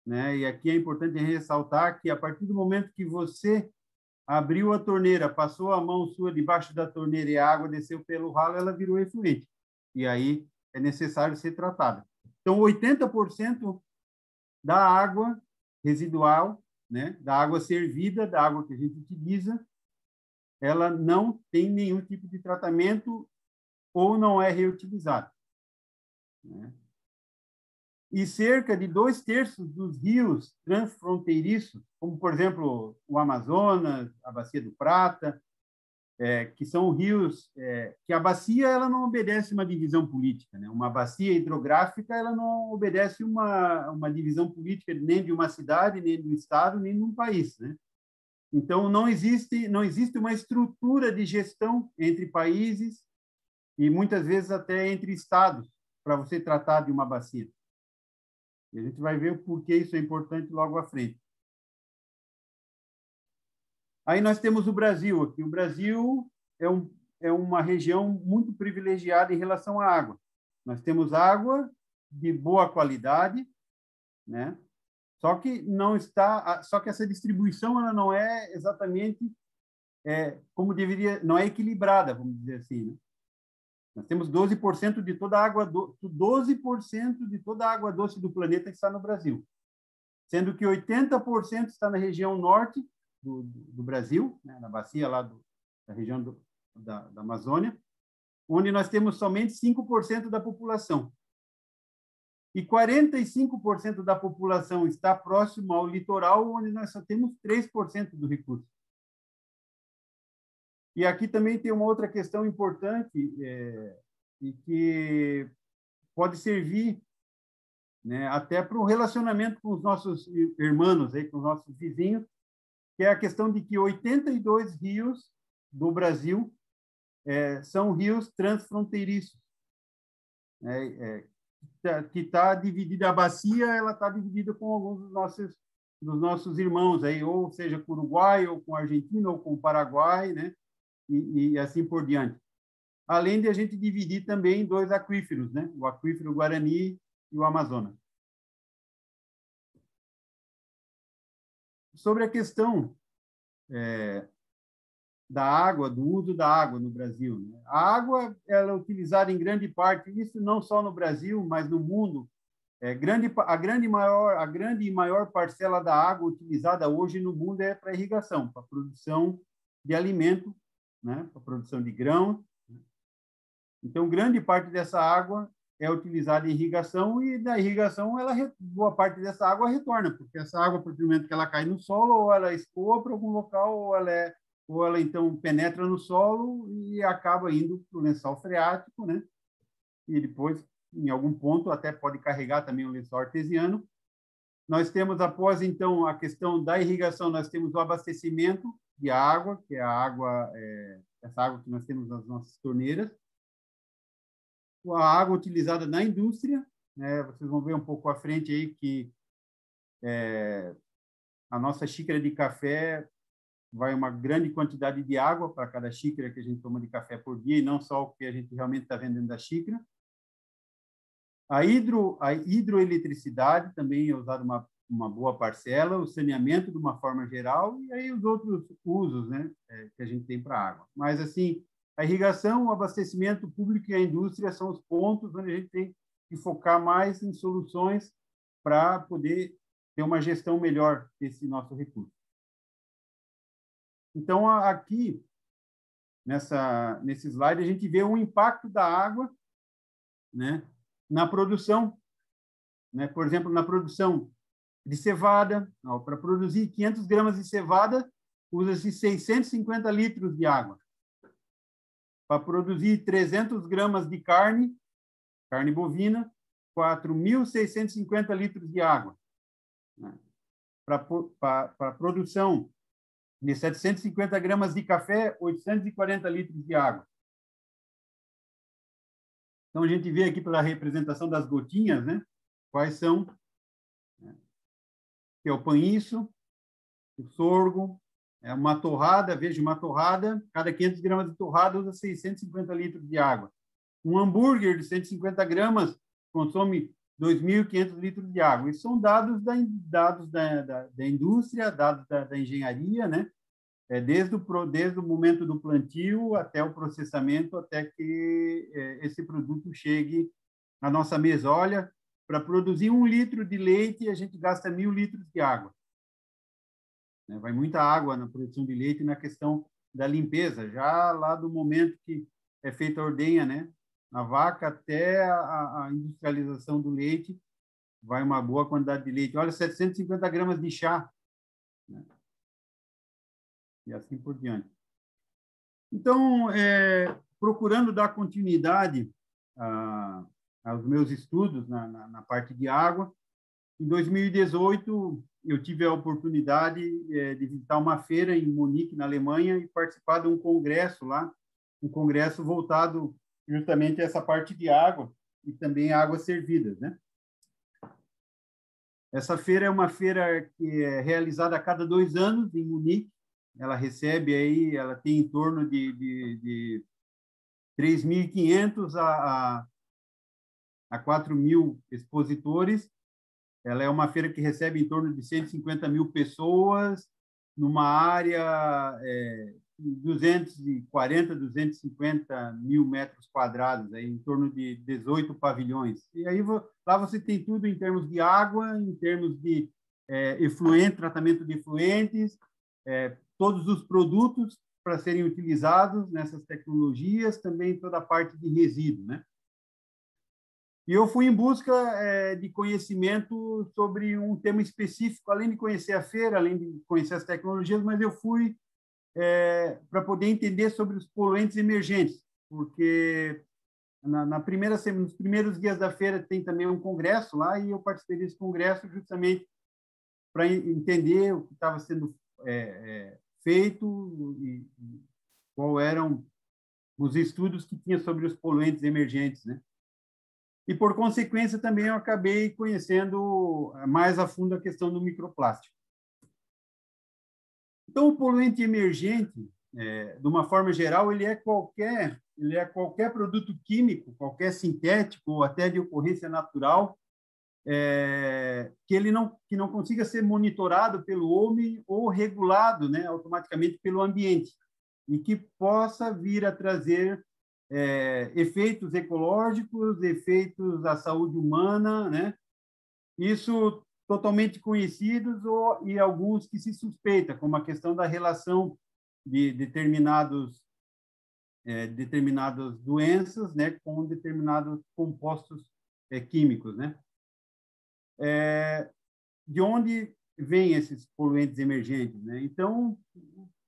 né? E aqui é importante ressaltar que a partir do momento que você abriu a torneira, passou a mão sua debaixo da torneira e a água desceu pelo ralo, ela virou efluente. E aí é necessário ser tratada. Então, 80% da água residual, né, da água servida, da água que a gente utiliza, ela não tem nenhum tipo de tratamento ou não é reutilizada, né? E cerca de 2/3 dos rios transfronteiriços, como, por exemplo, o Amazonas, a Bacia do Prata, que são rios que a bacia ela não obedece uma divisão política, né? Uma bacia hidrográfica ela não obedece uma divisão política nem de uma cidade, nem de um estado, nem de um país, né? Então não existe uma estrutura de gestão entre países e muitas vezes até entre estados para você tratar de uma bacia. E a gente vai ver o porquê isso é importante logo à frente. Aí nós temos o Brasil aqui. O Brasil é uma região muito privilegiada em relação à água. Nós temos água de boa qualidade, né? Só que essa distribuição ela não é exatamente como deveria, não é equilibrada, vamos dizer assim, né? Nós temos 12% de toda a água 12% de toda a água doce do planeta está no Brasil, sendo que 80% está na região norte do Brasil, né, na bacia lá da região da Amazônia, onde nós temos somente 5% da população. E 45% da população está próximo ao litoral, onde nós só temos 3% do recurso. E aqui também tem uma outra questão importante e que pode servir, né, até para o relacionamento com os nossos irmãos, com os nossos vizinhos, que é a questão de que 82 rios do Brasil são rios transfronteiriços, que está dividida, a bacia ela está dividida com alguns dos nossos irmãos, ou seja, com o Uruguai, ou com a Argentina, ou com o Paraguai, né? E assim por diante. Além de a gente dividir também em 2 aquíferos, né? O aquífero Guarani e o Amazonas. Sobre a questão da água, do uso da água no Brasil, né? A água ela é utilizada em grande parte, isso não só no Brasil, mas no mundo. A grande e maior parcela da água utilizada hoje no mundo é para irrigação, para produção de alimento, né? Para produção de grãos. Então, grande parte dessa água é utilizada em irrigação e da irrigação boa parte dessa água retorna, porque essa água, a partir do momento que ela cai no solo, ou ela escoa para algum local, ou ela então penetra no solo e acaba indo para o lençol freático, né? E depois, em algum ponto, até pode carregar também o lençol artesiano. Nós temos, após então a questão da irrigação, nós temos o abastecimento de água, que é essa água que nós temos nas nossas torneiras. A água utilizada na indústria, né? Vocês vão ver um pouco à frente aí que a nossa xícara de café vai uma grande quantidade de água para cada xícara que a gente toma de café por dia, e não só o que a gente realmente está vendendo da xícara. A hidroeletricidade também é usada uma boa parcela, o saneamento de uma forma geral, e aí os outros usos, né, que a gente tem para a água. Mas, assim, a irrigação, o abastecimento público e a indústria são os pontos onde a gente tem que focar mais em soluções para poder ter uma gestão melhor desse nosso recurso. Então, aqui, nesse slide, a gente vê o impacto da água, né, na produção. Né? Por exemplo, na produção de cevada, para produzir 500 gramas de cevada, usa-se 650 litros de água. Para produzir 300 gramas de carne bovina, 4.650 litros de água. Né? Para a produção de 750 gramas de café, 840 litros de água. Então, a gente vê aqui pela representação das gotinhas, né? Quais são, né? Que é o paniço, o sorgo, uma torrada, veja, uma torrada, cada 500 gramas de torrada usa 650 litros de água. Um hambúrguer de 150 gramas consome 2.500 litros de água. Isso são dados da indústria, dados da engenharia, né? Desde o momento do plantio até o processamento, até que esse produto chegue à nossa mesa. Olha, para produzir 1 litro de leite, a gente gasta 1.000 litros de água. Vai muita água na produção de leite e na questão da limpeza, já lá do momento que é feita a ordenha, né? Na vaca até a industrialização do leite, vai uma boa quantidade de leite. Olha, 750 gramas de chá, né? E assim por diante. Então, procurando dar continuidade aos meus estudos na parte de água, em 2018, eu tive a oportunidade de visitar uma feira em Munique, na Alemanha, e participar de um congresso lá, um congresso voltado justamente a essa parte de água e também águas servidas, né? Essa feira é uma feira que é realizada a cada 2 anos em Munique. Ela recebe aí, ela tem em torno de 3.500 a 4.000 expositores. Ela é uma feira que recebe em torno de 150.000 pessoas, numa área 240, 250 mil metros quadrados, aí, em torno de 18 pavilhões. E aí lá você tem tudo em termos de água, em termos de tratamento de efluentes, todos os produtos para serem utilizados nessas tecnologias, também toda a parte de resíduo, né? E eu fui em busca de conhecimento sobre um tema específico, além de conhecer a feira, além de conhecer as tecnologias, mas eu fui para poder entender sobre os poluentes emergentes, porque na primeira semana, nos primeiros dias da feira tem também um congresso lá, e eu participei desse congresso justamente para entender o que estava sendo feito e qual eram os estudos que tinha sobre os poluentes emergentes, né? E, por consequência, também eu acabei conhecendo mais a fundo a questão do microplástico. Então, o poluente emergente, de uma forma geral, ele é qualquer produto químico, qualquer sintético ou até de ocorrência natural, que não consiga ser monitorado pelo homem ou regulado, né, automaticamente pelo ambiente, e que possa vir a trazer efeitos ecológicos, efeitos à saúde humana, né? Isso totalmente conhecidos e alguns que se suspeita, como a questão da relação de determinadas doenças, né, com determinados compostos químicos, né? De onde vêm esses poluentes emergentes, né? Então,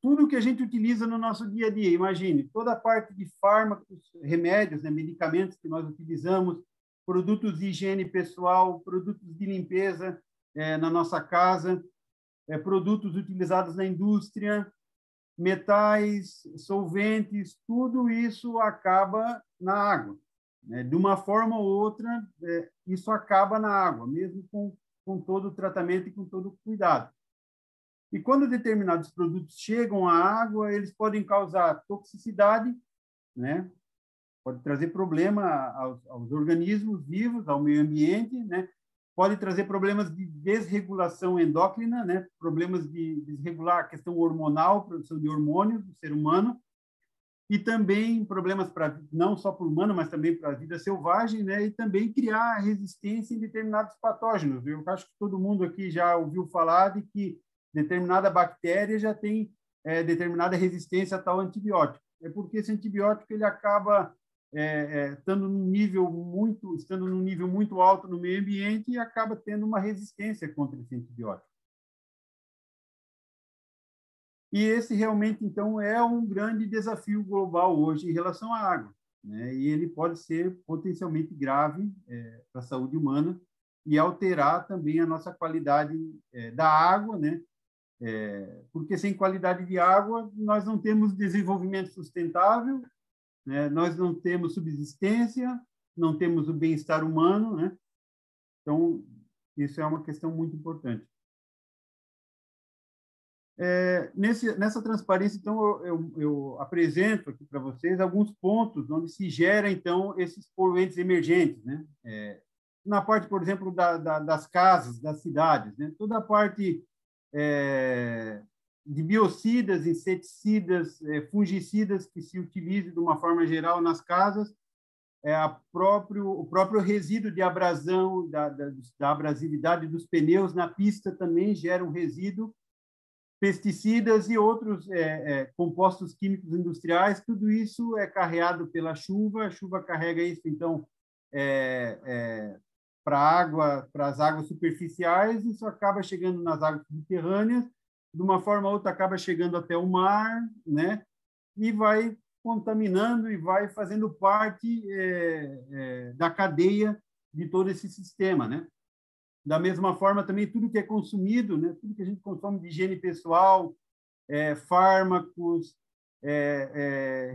tudo que a gente utiliza no nosso dia a dia, imagine, toda a parte de fármacos, remédios, né, medicamentos que nós utilizamos, produtos de higiene pessoal, produtos de limpeza na nossa casa, produtos utilizados na indústria, metais, solventes, tudo isso acaba na água, né? De uma forma ou outra, isso acaba na água, mesmo com todo o tratamento e com todo o cuidado. E quando determinados produtos chegam à água, eles podem causar toxicidade, né? Pode trazer problema aos organismos vivos, ao meio ambiente, né? Pode trazer problemas de desregulação endócrina, né? Problemas de desregular a questão hormonal, produção de hormônios do ser humano, e também problemas não só para o humano, mas também para a vida selvagem, né? E também criar resistência em determinados patógenos. Eu acho que todo mundo aqui já ouviu falar de que determinada bactéria já tem determinada resistência a tal antibiótico. É porque esse antibiótico ele acaba estando num nível muito alto no meio ambiente e acaba tendo uma resistência contra esse antibiótico. E esse realmente, então, é um grande desafio global hoje em relação à água, né? E ele pode ser potencialmente grave para a saúde humana e alterar também a nossa qualidade da água, né? Porque sem qualidade de água nós não temos desenvolvimento sustentável, né? Nós não temos subsistência, não temos o bem-estar humano, né? Então, isso é uma questão muito importante. Nessa transparência, então, eu apresento aqui para vocês alguns pontos onde se gera, então, esses poluentes emergentes, né? Na parte, por exemplo, das casas, das cidades, né? Toda a parte de biocidas, inseticidas, fungicidas que se utilizam de uma forma geral nas casas, o próprio resíduo de abrasão, da abrasividade dos pneus na pista também gera um resíduo, pesticidas e outros compostos químicos industriais, tudo isso é carreado pela chuva, a chuva carrega isso, então, para as águas superficiais, isso acaba chegando nas águas subterrâneas, de uma forma ou outra acaba chegando até o mar, né? E vai contaminando e vai fazendo parte da cadeia de todo esse sistema, né? Da mesma forma, também tudo que é consumido, né? Tudo que a gente consome de higiene pessoal, fármacos,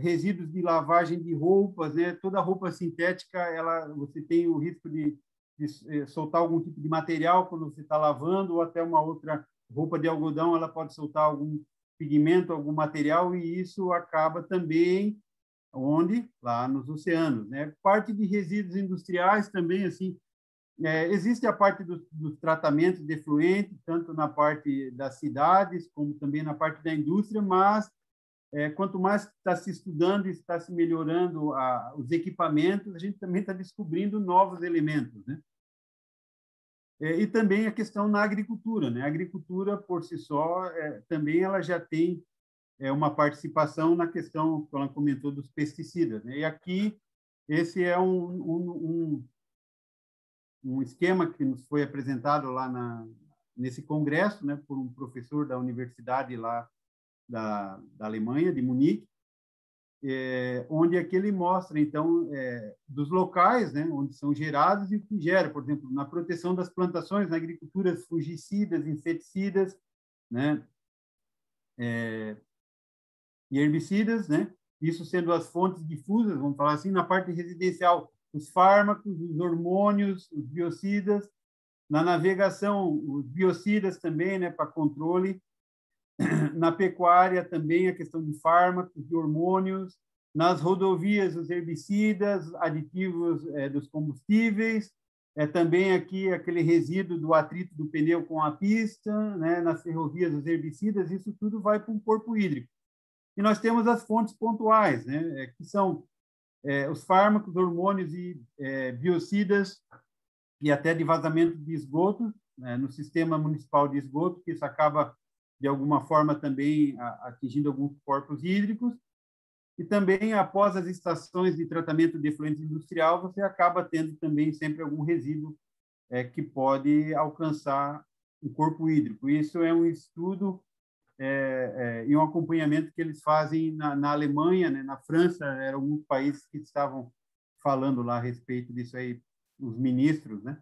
resíduos de lavagem de roupas, né? Toda roupa sintética, você tem o risco de soltar algum tipo de material quando você está lavando, ou até uma outra roupa de algodão, ela pode soltar algum pigmento, algum material, e isso acaba também onde? Lá nos oceanos, né? Parte de resíduos industriais também, assim, existe a parte dos tratamentos de efluentes, tanto na parte das cidades, como também na parte da indústria, mas quanto mais está se estudando e está se melhorando os equipamentos, a gente também está descobrindo novos elementos, né? E também a questão na agricultura, né? A agricultura, por si só, também ela já tem uma participação na questão que ela comentou dos pesticidas, né? E aqui, esse é um esquema que nos foi apresentado lá nesse congresso, né, por um professor da universidade lá da Alemanha, de Munique, onde aqui ele mostra, então, dos locais, né, onde são gerados e o que gera, por exemplo, na proteção das plantações, na agricultura, fungicidas, inseticidas, né, e herbicidas, né, isso sendo as fontes difusas, vamos falar assim, na parte residencial, os fármacos, os hormônios, os biocidas, na navegação, os biocidas também, né, para controle, na pecuária também a questão de fármacos, de hormônios, nas rodovias os herbicidas, aditivos dos combustíveis, também aqui aquele resíduo do atrito do pneu com a pista, né, nas ferrovias os herbicidas, isso tudo vai para um corpo hídrico. E nós temos as fontes pontuais, né, que são os fármacos, hormônios e biocidas e até de vazamento de esgoto, né, no sistema municipal de esgoto, que isso acaba de alguma forma também atingindo alguns corpos hídricos, e também após as estações de tratamento de efluente industrial, você acaba tendo também sempre algum resíduo que pode alcançar o corpo hídrico. Isso é um estudo e um acompanhamento que eles fazem na Alemanha, né, na França, eram alguns países que estavam falando lá a respeito disso aí, os ministros, né,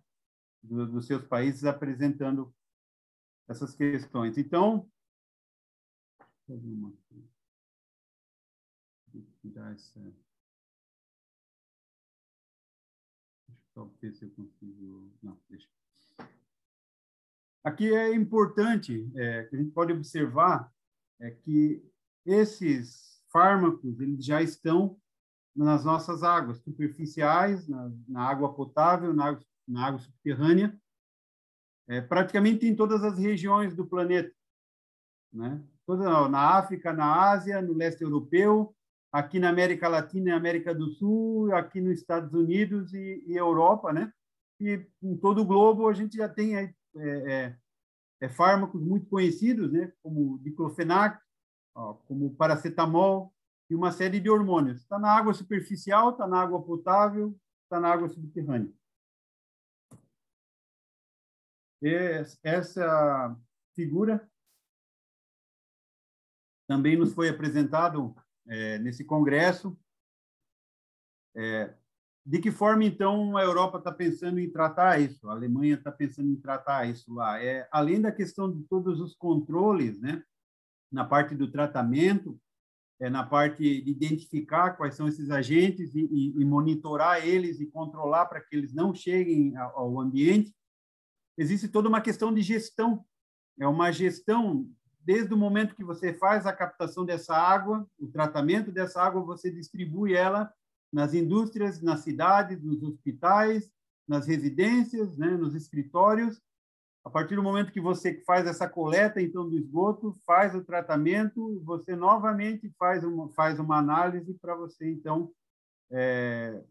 dos seus países apresentando essas questões. Então, talvez se eu consigo... Não, deixa. Aqui é importante, que a gente pode observar, que esses fármacos eles já estão nas nossas águas superficiais, na água potável, na água subterrânea, praticamente em todas as regiões do planeta, né? Na África, na Ásia, no leste europeu, aqui na América Latina e América do Sul, aqui nos Estados Unidos e Europa, né? E em todo o globo a gente já tem aí, fármacos muito conhecidos, né? Como diclofenac, como paracetamol e uma série de hormônios. Está na água superficial, está na água potável, está na água subterrânea. Essa figura também nos foi apresentado nesse congresso. De que forma, então, a Europa está pensando em tratar isso? A Alemanha está pensando em tratar isso lá. Além da questão de todos os controles, né, na parte do tratamento, na parte de identificar quais são esses agentes e monitorar eles e controlar para que eles não cheguem ao ambiente, existe toda uma questão de gestão. É uma gestão, desde o momento que você faz a captação dessa água, o tratamento dessa água, você distribui ela nas indústrias, nas cidades, nos hospitais, nas residências, né, nos escritórios. A partir do momento que você faz essa coleta, então, do esgoto, faz o tratamento, você novamente faz uma análise para você, então,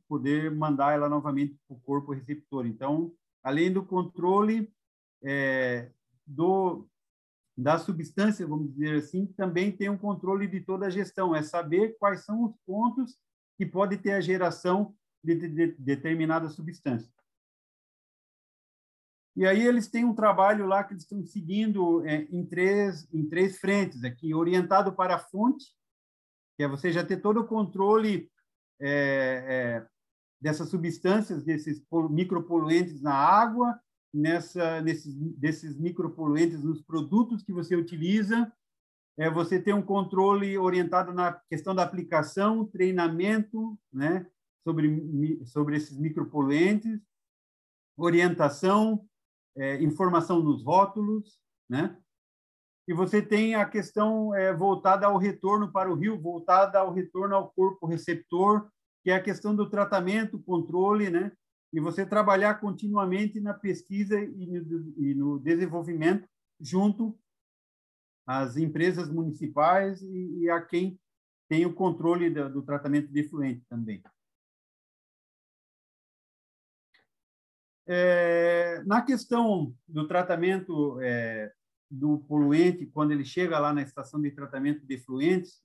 poder mandar ela novamente para o corpo receptor. Então, além do controle da substância, vamos dizer assim, também tem um controle de toda a gestão, é saber quais são os pontos que pode ter a geração de determinada substância. E aí eles têm um trabalho lá que eles estão seguindo em três frentes aqui, orientado para a fonte, que é você já ter todo o controle dessas substâncias, desses micropoluentes na água, desses micropoluentes nos produtos que você utiliza. Você tem um controle orientado na questão da aplicação, treinamento, né, sobre esses micropoluentes, orientação, informação nos rótulos, né? E você tem a questão voltada ao retorno para o rio, voltada ao retorno ao corpo receptor, que é a questão do tratamento, controle, né? E você trabalhar continuamente na pesquisa e no desenvolvimento junto às empresas municipais e a quem tem o controle do tratamento de efluente também. Na questão do tratamento do poluente, quando ele chega lá na estação de tratamento de efluentes,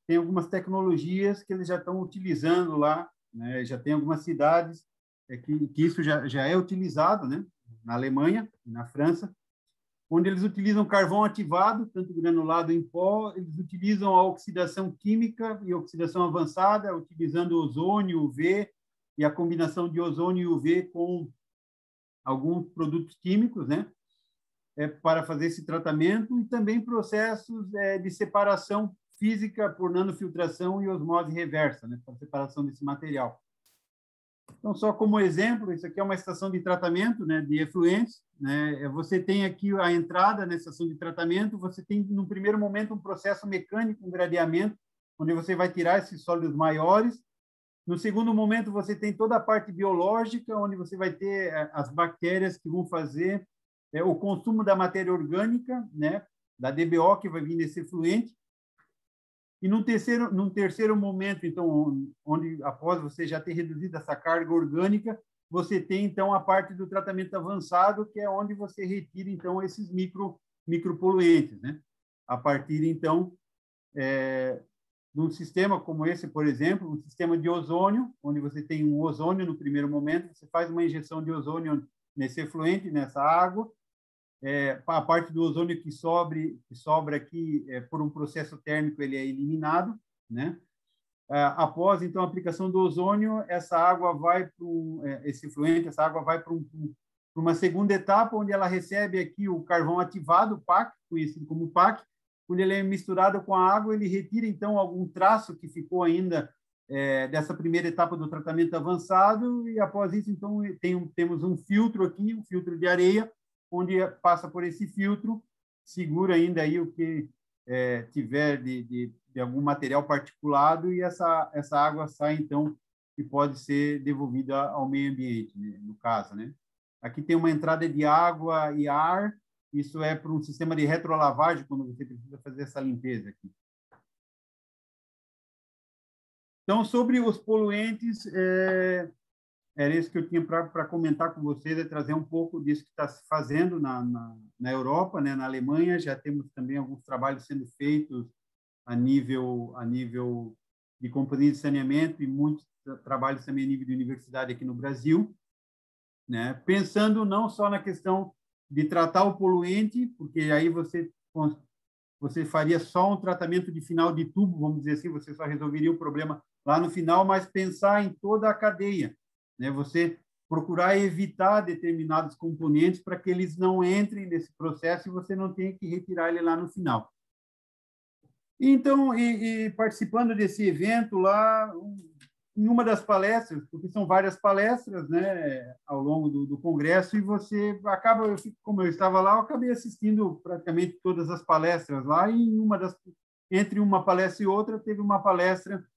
tem algumas tecnologias que eles já estão utilizando lá, né? Já tem algumas cidades que isso já é utilizado, né? Na Alemanha, na França, onde eles utilizam carvão ativado, tanto granulado em pó, eles utilizam a oxidação química e oxidação avançada, utilizando ozônio, UV, e a combinação de ozônio e UV com alguns produtos químicos, né? Para fazer esse tratamento, e também processos de separação física por nanofiltração e osmose reversa, né? Para separação desse material. Então, só como exemplo, isso aqui é uma estação de tratamento, né, de efluentes, né? Você tem aqui a entrada na estação de tratamento, você tem, no primeiro momento, um processo mecânico, um gradeamento, onde você vai tirar esses sólidos maiores. No segundo momento, você tem toda a parte biológica, onde você vai ter as bactérias que vão fazer o consumo da matéria orgânica, né, da DBO, que vai vir nesse efluente. E num terceiro momento, então, onde após você já ter reduzido essa carga orgânica, você tem, então, a parte do tratamento avançado, que é onde você retira, então, esses micropoluentes, né? A partir, então, de um sistema como esse, por exemplo, um sistema de ozônio, onde você tem um ozônio no primeiro momento, você faz uma injeção de ozônio nesse efluente, nessa água, a parte do ozônio que sobra aqui, por um processo térmico, ele é eliminado, né? Após, então, a aplicação do ozônio, essa água vai para esse efluente, essa água vai para uma segunda etapa, onde ela recebe aqui o carvão ativado, o PAC, conhecido como PAC. Quando ele é misturado com a água, ele retira, então, algum traço que ficou ainda dessa primeira etapa do tratamento avançado, e após isso, então, temos um filtro aqui, um filtro de areia, onde passa por esse filtro, segura ainda aí o que tiver de algum material particulado, e essa água sai, então, e pode ser devolvida ao meio ambiente, né, no caso, né? Aqui tem uma entrada de água e ar, isso é para um sistema de retrolavagem, quando você precisa fazer essa limpeza aqui. Então, sobre os poluentes, era isso que eu tinha para comentar com vocês, trazer um pouco disso que está se fazendo na Europa, né? Na Alemanha. Já temos também alguns trabalhos sendo feitos a nível de companhia de saneamento, e muitos trabalhos também a nível de universidade aqui no Brasil, né? Pensando não só na questão de tratar o poluente, porque aí você faria só um tratamento de final de tubo, vamos dizer assim, você só resolveria o problema lá no final, mas pensar em toda a cadeia, né? Você procurar evitar determinados componentes para que eles não entrem nesse processo e você não tenha que retirar ele lá no final. Então, participando desse evento lá, em uma das palestras, porque são várias palestras, né, ao longo do congresso, e você acaba, como eu estava lá, eu acabei assistindo praticamente todas as palestras lá, e entre uma palestra e outra, teve uma palestra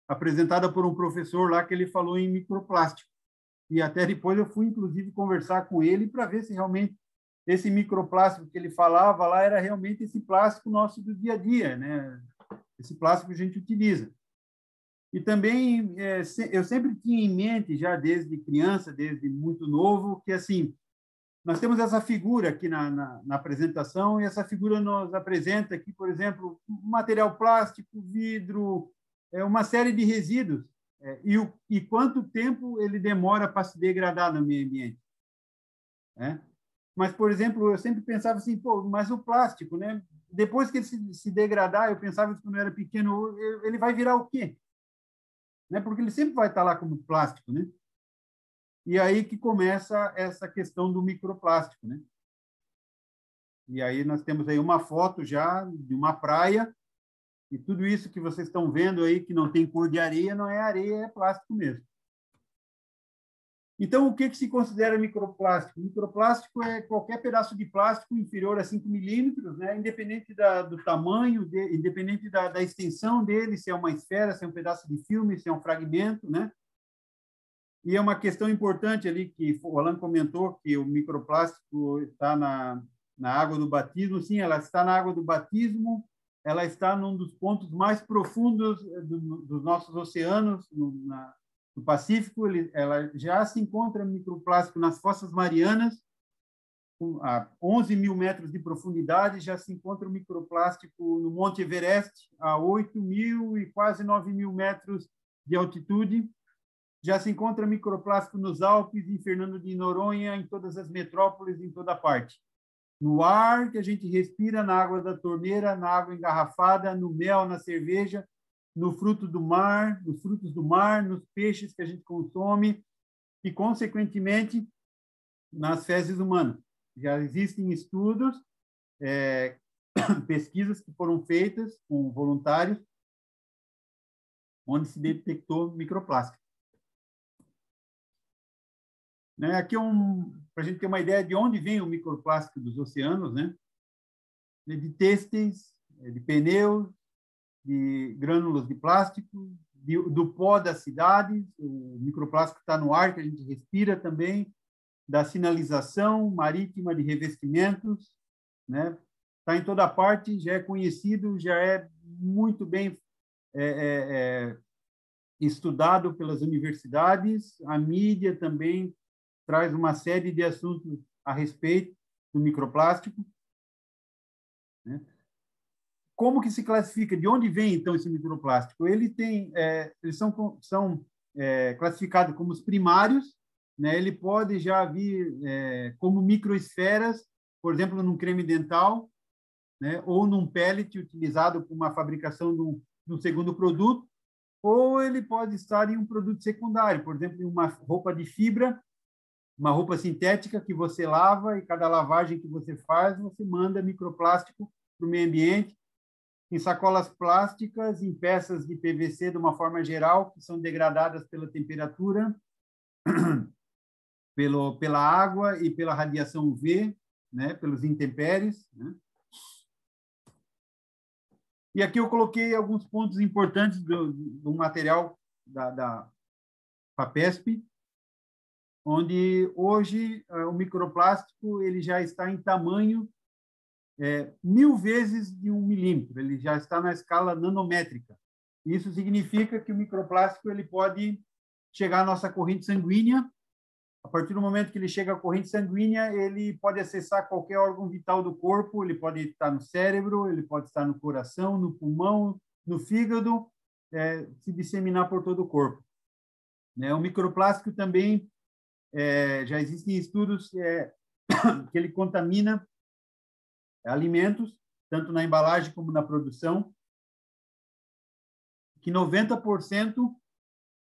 apresentada por um professor lá que ele falou em microplástico. E até depois eu fui, inclusive, conversar com ele para ver se realmente esse microplástico que ele falava lá era realmente esse plástico nosso do dia a dia, né? Esse plástico que a gente utiliza. E também eu sempre tinha em mente, já desde criança, desde muito novo, que assim nós temos essa figura aqui na apresentação, e essa figura nos apresenta aqui, por exemplo, material plástico, vidro, uma série de resíduos, e quanto tempo ele demora para se degradar no meio ambiente. Mas, por exemplo, eu sempre pensava assim, pô, mas o plástico, né? Depois que ele se degradar, eu pensava que quando eu era pequeno, ele vai virar o quê? Né? Porque ele sempre vai estar lá como plástico, né? E aí que começa essa questão do microplástico, né? E aí nós temos aí uma foto já de uma praia, e tudo isso que vocês estão vendo aí, que não tem cor de areia, não é areia, é plástico mesmo. Então, o que se considera microplástico? Microplástico é qualquer pedaço de plástico inferior a 5 milímetros, né? Independente do tamanho, independente da extensão dele, se é uma esfera, se é um pedaço de filme, se é um fragmento, né? E é uma questão importante ali que o Alan comentou, que o microplástico está na água do batismo. Sim, ela está na água do batismo, ela está num dos pontos mais profundos dos nossos oceanos, no Pacífico. Ela já se encontra microplástico nas fossas marianas, a 11 mil metros de profundidade, já se encontra o microplástico no Monte Everest, a 8 mil e quase 9 mil metros de altitude. Já se encontra microplástico nos Alpes, em Fernando de Noronha, em todas as metrópoles, em toda parte. No ar que a gente respira, na água da torneira, na água engarrafada, no mel, na cerveja, no fruto do mar, nos frutos do mar, nos peixes que a gente consome e, consequentemente, nas fezes humanas. Já existem estudos, pesquisas que foram feitas com voluntários, onde se detectou microplástico. Né? Aqui para a gente ter uma ideia de onde vem o microplástico dos oceanos, né? De têxteis, de pneus, de grânulos de plástico, do pó das cidades. O microplástico está no ar que a gente respira também, da sinalização marítima de revestimentos, né? Está em toda parte, já é conhecido, já é muito bem estudado pelas universidades. A mídia também traz uma série de assuntos a respeito do microplástico. Né? Como que se classifica? De onde vem, então, esse microplástico? Eles são classificados como os primários, né? Ele pode já vir como microesferas, por exemplo, num creme dental, né? Ou num pellet utilizado para uma fabricação de um segundo produto, ou ele pode estar em um produto secundário, por exemplo, em uma roupa de fibra, uma roupa sintética que você lava, e cada lavagem que você faz, você manda microplástico para o meio ambiente, em sacolas plásticas, em peças de PVC, de uma forma geral, que são degradadas pela temperatura, pela água e pela radiação UV, né, pelos intempéries. Né? E aqui eu coloquei alguns pontos importantes do material da FAPESP, onde hoje o microplástico ele já está em tamanho 1000 vezes de 1 milímetro, ele já está na escala nanométrica. Isso significa que o microplástico ele pode chegar à nossa corrente sanguínea. A partir do momento que ele chega à corrente sanguínea, ele pode acessar qualquer órgão vital do corpo, ele pode estar no cérebro, ele pode estar no coração, no pulmão, no fígado, se disseminar por todo o corpo. O microplástico também, já existem estudos que ele contamina alimentos, tanto na embalagem como na produção, que 90%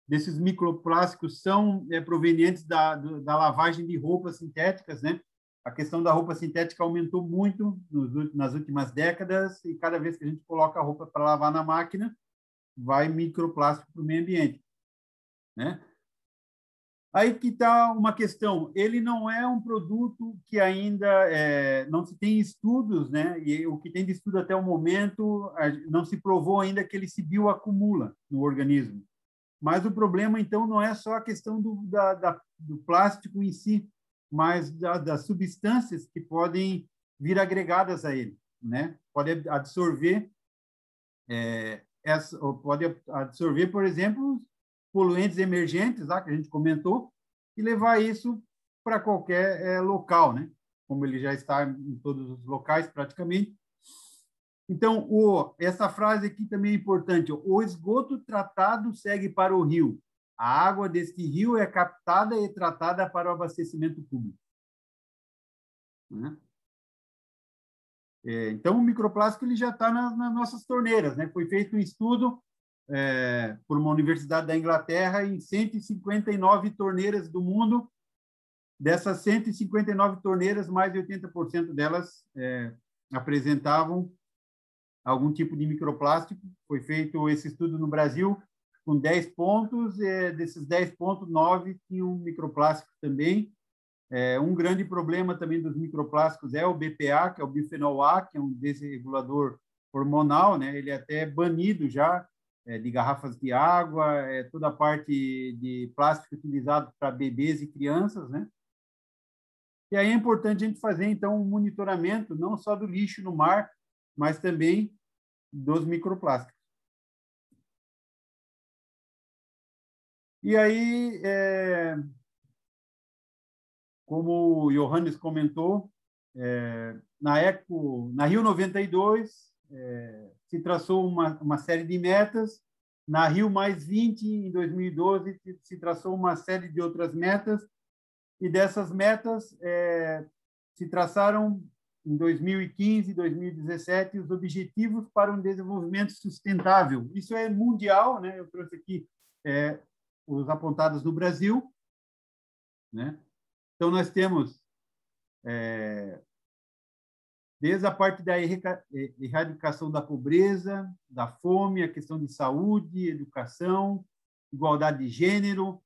desses microplásticos são provenientes da lavagem de roupas sintéticas, né? A questão da roupa sintética aumentou muito nas últimas décadas, e cada vez que a gente coloca a roupa para lavar na máquina, vai microplástico para o meio ambiente, né? Aí que está uma questão, ele não é um produto que ainda não se tem estudos, né? E o que tem de estudo até o momento, não se provou ainda que ele se bioacumula no organismo. Mas o problema, então, não é só a questão do plástico em si, mas das substâncias que podem vir agregadas a ele, né? Pode absorver pode absorver, por exemplo, poluentes emergentes, lá, que a gente comentou, e levar isso para qualquer local, né? Como ele já está em todos os locais, praticamente. Então, essa frase aqui também é importante. O esgoto tratado segue para o rio. A água deste rio é captada e tratada para o abastecimento público. Né? Então, o microplástico ele já está nas nossas torneiras. Né? Foi feito um estudo por uma universidade da Inglaterra em 159 torneiras do mundo. Dessas 159 torneiras, mais de 80% delas apresentavam algum tipo de microplástico. Foi feito esse estudo no Brasil com 10 pontos, desses 10 pontos, 9 tinham microplástico também. Um grande problema também dos microplásticos é o BPA, que é o bifenol A, que é um desregulador hormonal, né? Ele é até banido já de garrafas de água, toda a parte de plástico utilizado para bebês e crianças, né? E aí é importante a gente fazer, então, um monitoramento não só do lixo no mar, mas também dos microplásticos. E aí, como o Johannes comentou, na Rio 92, se traçou uma série de metas. Na Rio Mais 20, em 2012, se traçou uma série de outras metas. E dessas metas, se traçaram, em 2015 e 2017, os Objetivos para um Desenvolvimento Sustentável. Isso é mundial, né? Eu trouxe aqui os apontados no Brasil, né? Então, nós temos, desde a parte da erradicação da pobreza, da fome, a questão de saúde, educação, igualdade de gênero,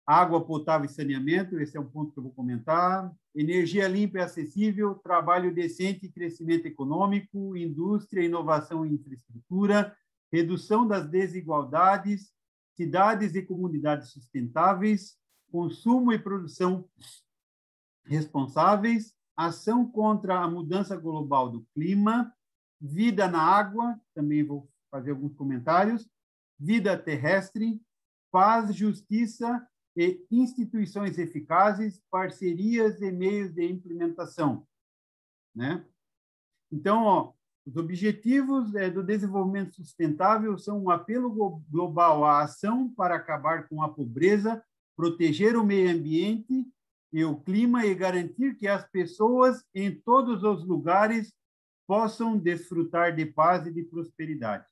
água potável e saneamento, esse é um ponto que eu vou comentar, energia limpa e acessível, trabalho decente e crescimento econômico, indústria, inovação e infraestrutura, redução das desigualdades, cidades e comunidades sustentáveis, consumo e produção responsáveis, ação contra a mudança global do clima, vida na água, também vou fazer alguns comentários, vida terrestre, paz, justiça e instituições eficazes, parcerias e meios de implementação, né? Então, os objetivos do desenvolvimento sustentável são um apelo global à ação para acabar com a pobreza, proteger o meio ambiente e o clima e garantir que as pessoas em todos os lugares possam desfrutar de paz e de prosperidade.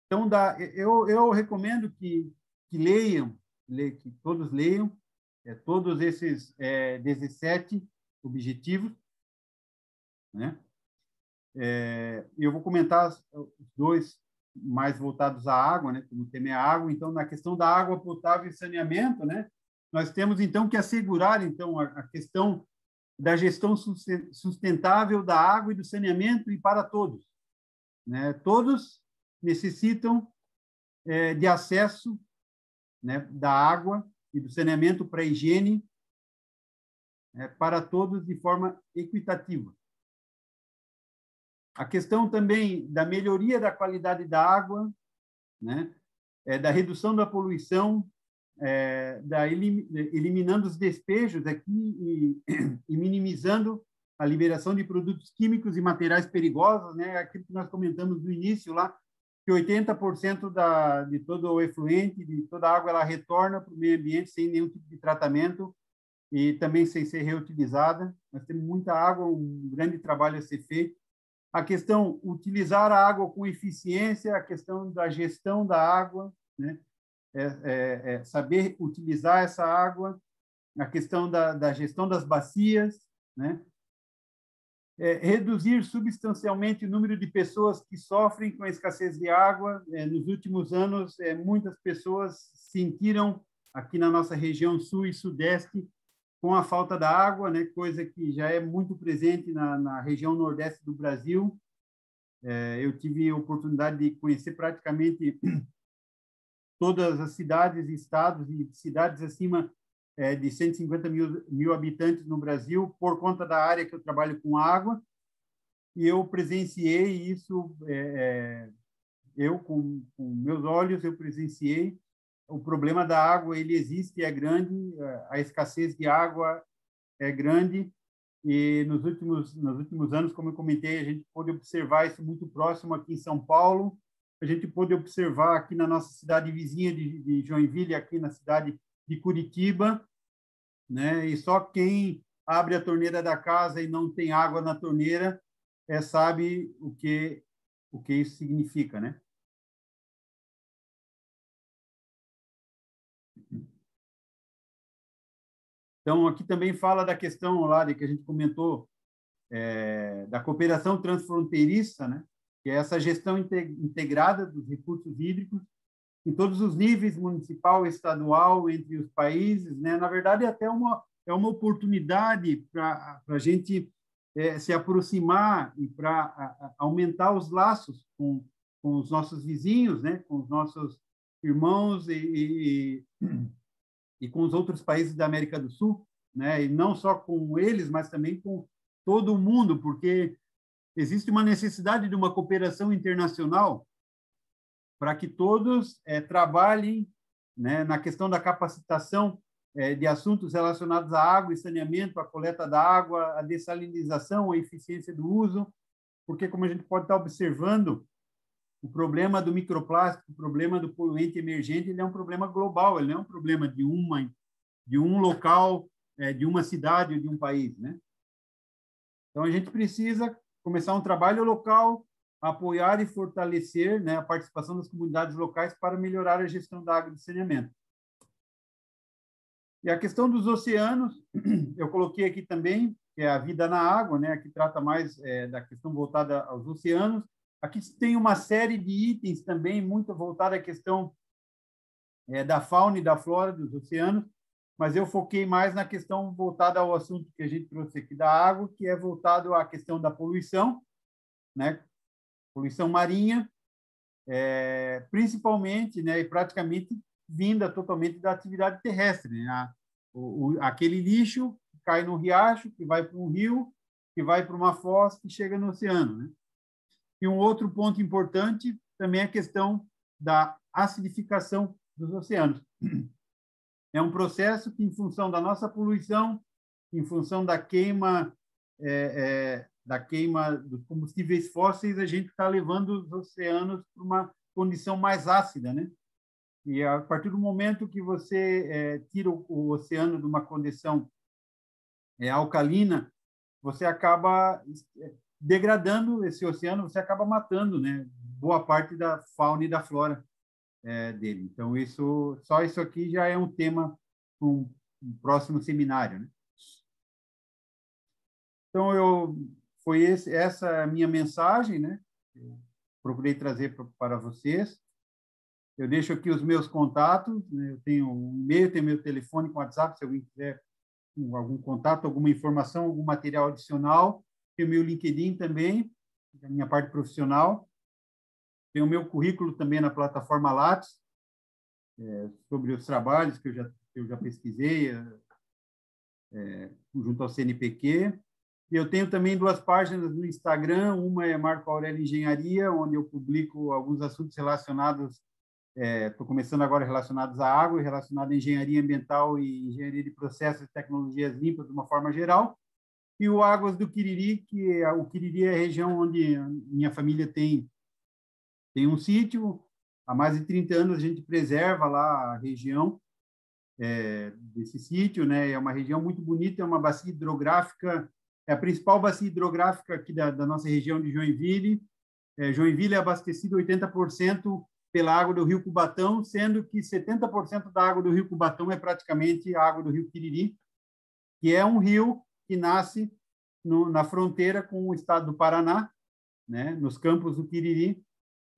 Então, eu recomendo que leiam, que todos leiam todos esses 17 objetivos, né? Eu vou comentar os dois mais voltados à água, né? Como o tema é a água. Então, na questão da água potável e saneamento, né? Nós temos, então, que assegurar, então, a questão da gestão sustentável da água e do saneamento e para todos, né? Todos necessitam de acesso, né, da água e do saneamento para a higiene, para todos de forma equitativa. A questão também da melhoria da qualidade da água, né, da redução da poluição, eliminando os despejos aqui e minimizando a liberação de produtos químicos e materiais perigosos, né, aquilo que nós comentamos no início lá, que 80% de todo o efluente, de toda a água, ela retorna para o meio ambiente sem nenhum tipo de tratamento e também sem ser reutilizada. Nós temos muita água, um grande trabalho a ser feito. A questão, utilizar a água com eficiência, a questão da gestão da água, né? Saber utilizar essa água, a questão da gestão das bacias, né? Reduzir substancialmente o número de pessoas que sofrem com a escassez de água. Nos últimos anos, muitas pessoas sentiram, aqui na nossa região sul e sudeste, com a falta da água, né? Coisa que já é muito presente na região nordeste do Brasil. Eu tive a oportunidade de conhecer praticamente todas as cidades e estados e cidades acima de 150 mil habitantes no Brasil, por conta da área que eu trabalho com água. e eu presenciei isso, eu com meus olhos eu presenciei o problema da água, ele existe, é grande, a escassez de água é grande, e nos últimos anos, como eu comentei, a gente pôde observar isso muito próximo aqui em São Paulo, a gente pôde observar aqui na nossa cidade vizinha de Joinville, aqui na cidade de Curitiba, né? E só quem abre a torneira da casa e não tem água na torneira sabe o que isso significa, né? Então, aqui também fala da questão lá de que a gente comentou, da cooperação transfronteiriça, né? Que é essa gestão integrada dos recursos hídricos em todos os níveis, municipal, estadual, entre os países, né? Na verdade, é até uma oportunidade para a gente se aproximar e para aumentar os laços com os nossos vizinhos, né? Com os nossos irmãos e com os outros países da América do Sul, né? E não só com eles, mas também com todo o mundo, porque existe uma necessidade de uma cooperação internacional para que todos trabalhem, né, na questão da capacitação de assuntos relacionados à água e saneamento, à coleta da água, à dessalinização, à eficiência do uso, porque, como a gente pode estar observando, o problema do microplástico, o problema do poluente emergente, ele é um problema global, ele não é um problema de um local, de uma cidade ou de um país, né? Então, a gente precisa começar um trabalho local, apoiar e fortalecer, né, a participação das comunidades locais para melhorar a gestão da água e do saneamento. E a questão dos oceanos, eu coloquei aqui também, que é a vida na água, né? Aqui trata mais da questão voltada aos oceanos. Aqui tem uma série de itens também muito voltada à questão da fauna e da flora dos oceanos, mas eu foquei mais na questão voltada ao assunto que a gente trouxe aqui da água, que é voltado à questão da poluição, né? Poluição marinha, principalmente, né, e praticamente vinda totalmente da atividade terrestre, né? Aquele lixo que cai no riacho, que vai para um rio, que vai para uma foz, que chega no oceano, né? E um outro ponto importante também é a questão da acidificação dos oceanos. É um processo que, em função da nossa poluição, em função da queima dos combustíveis fósseis, a gente está levando os oceanos para uma condição mais ácida, né? E a partir do momento que você tira o oceano de uma condição alcalina, você acaba degradando esse oceano, você acaba matando, né, boa parte da fauna e da flora dele. Então, só isso aqui já é um tema para um próximo seminário, né? Então, foi essa a minha mensagem, né? Eu procurei trazer para vocês. Eu deixo aqui os meus contatos, né? Eu tenho um e-mail, tenho meu telefone com WhatsApp, se alguém quiser algum contato, alguma informação, algum material adicional. Tenho o meu LinkedIn também, a minha parte profissional. Tenho o meu currículo também na plataforma Lattes, sobre os trabalhos que eu já pesquisei junto ao CNPq. E eu tenho também 2 páginas no Instagram, uma é Marco Aurélio Engenharia, onde eu publico alguns assuntos relacionados, estou começando agora relacionados à água, relacionados à engenharia ambiental e engenharia de processos e tecnologias limpas de uma forma geral. E o Águas do Quiriri, que o Quiriri é a região onde minha família tem um sítio. Há mais de 30 anos a gente preserva lá a região desse sítio, né? É uma região muito bonita, é uma bacia hidrográfica, é a principal bacia hidrográfica aqui da nossa região de Joinville. Joinville é abastecido 80% pela água do rio Cubatão, sendo que 70% da água do rio Cubatão é praticamente a água do rio Quiriri, que é um rio que nasce na fronteira com o estado do Paraná, né, nos campos do Quiriri,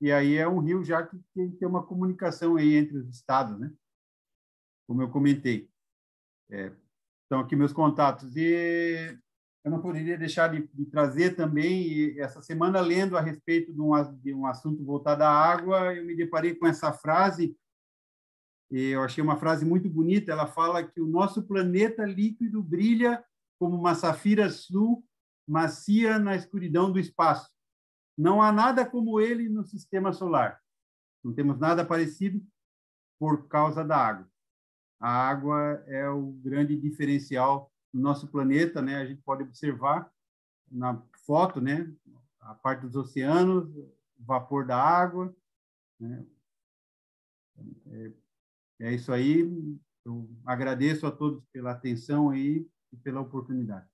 e aí é um rio já que tem uma comunicação aí entre os estados, né, como eu comentei. Então, aqui meus contatos. E eu não poderia deixar de trazer também, essa semana, lendo a respeito de um assunto voltado à água, eu me deparei com essa frase, e eu achei uma frase muito bonita. Ela fala que o nosso planeta líquido brilha como uma safira azul macia na escuridão do espaço. Não há nada como ele no sistema solar. Não temos nada parecido por causa da água. A água é o grande diferencial do nosso planeta, né? A gente pode observar na foto, né? A parte dos oceanos, o vapor da água, né? É isso aí. Eu agradeço a todos pela atenção aí e pela oportunidade.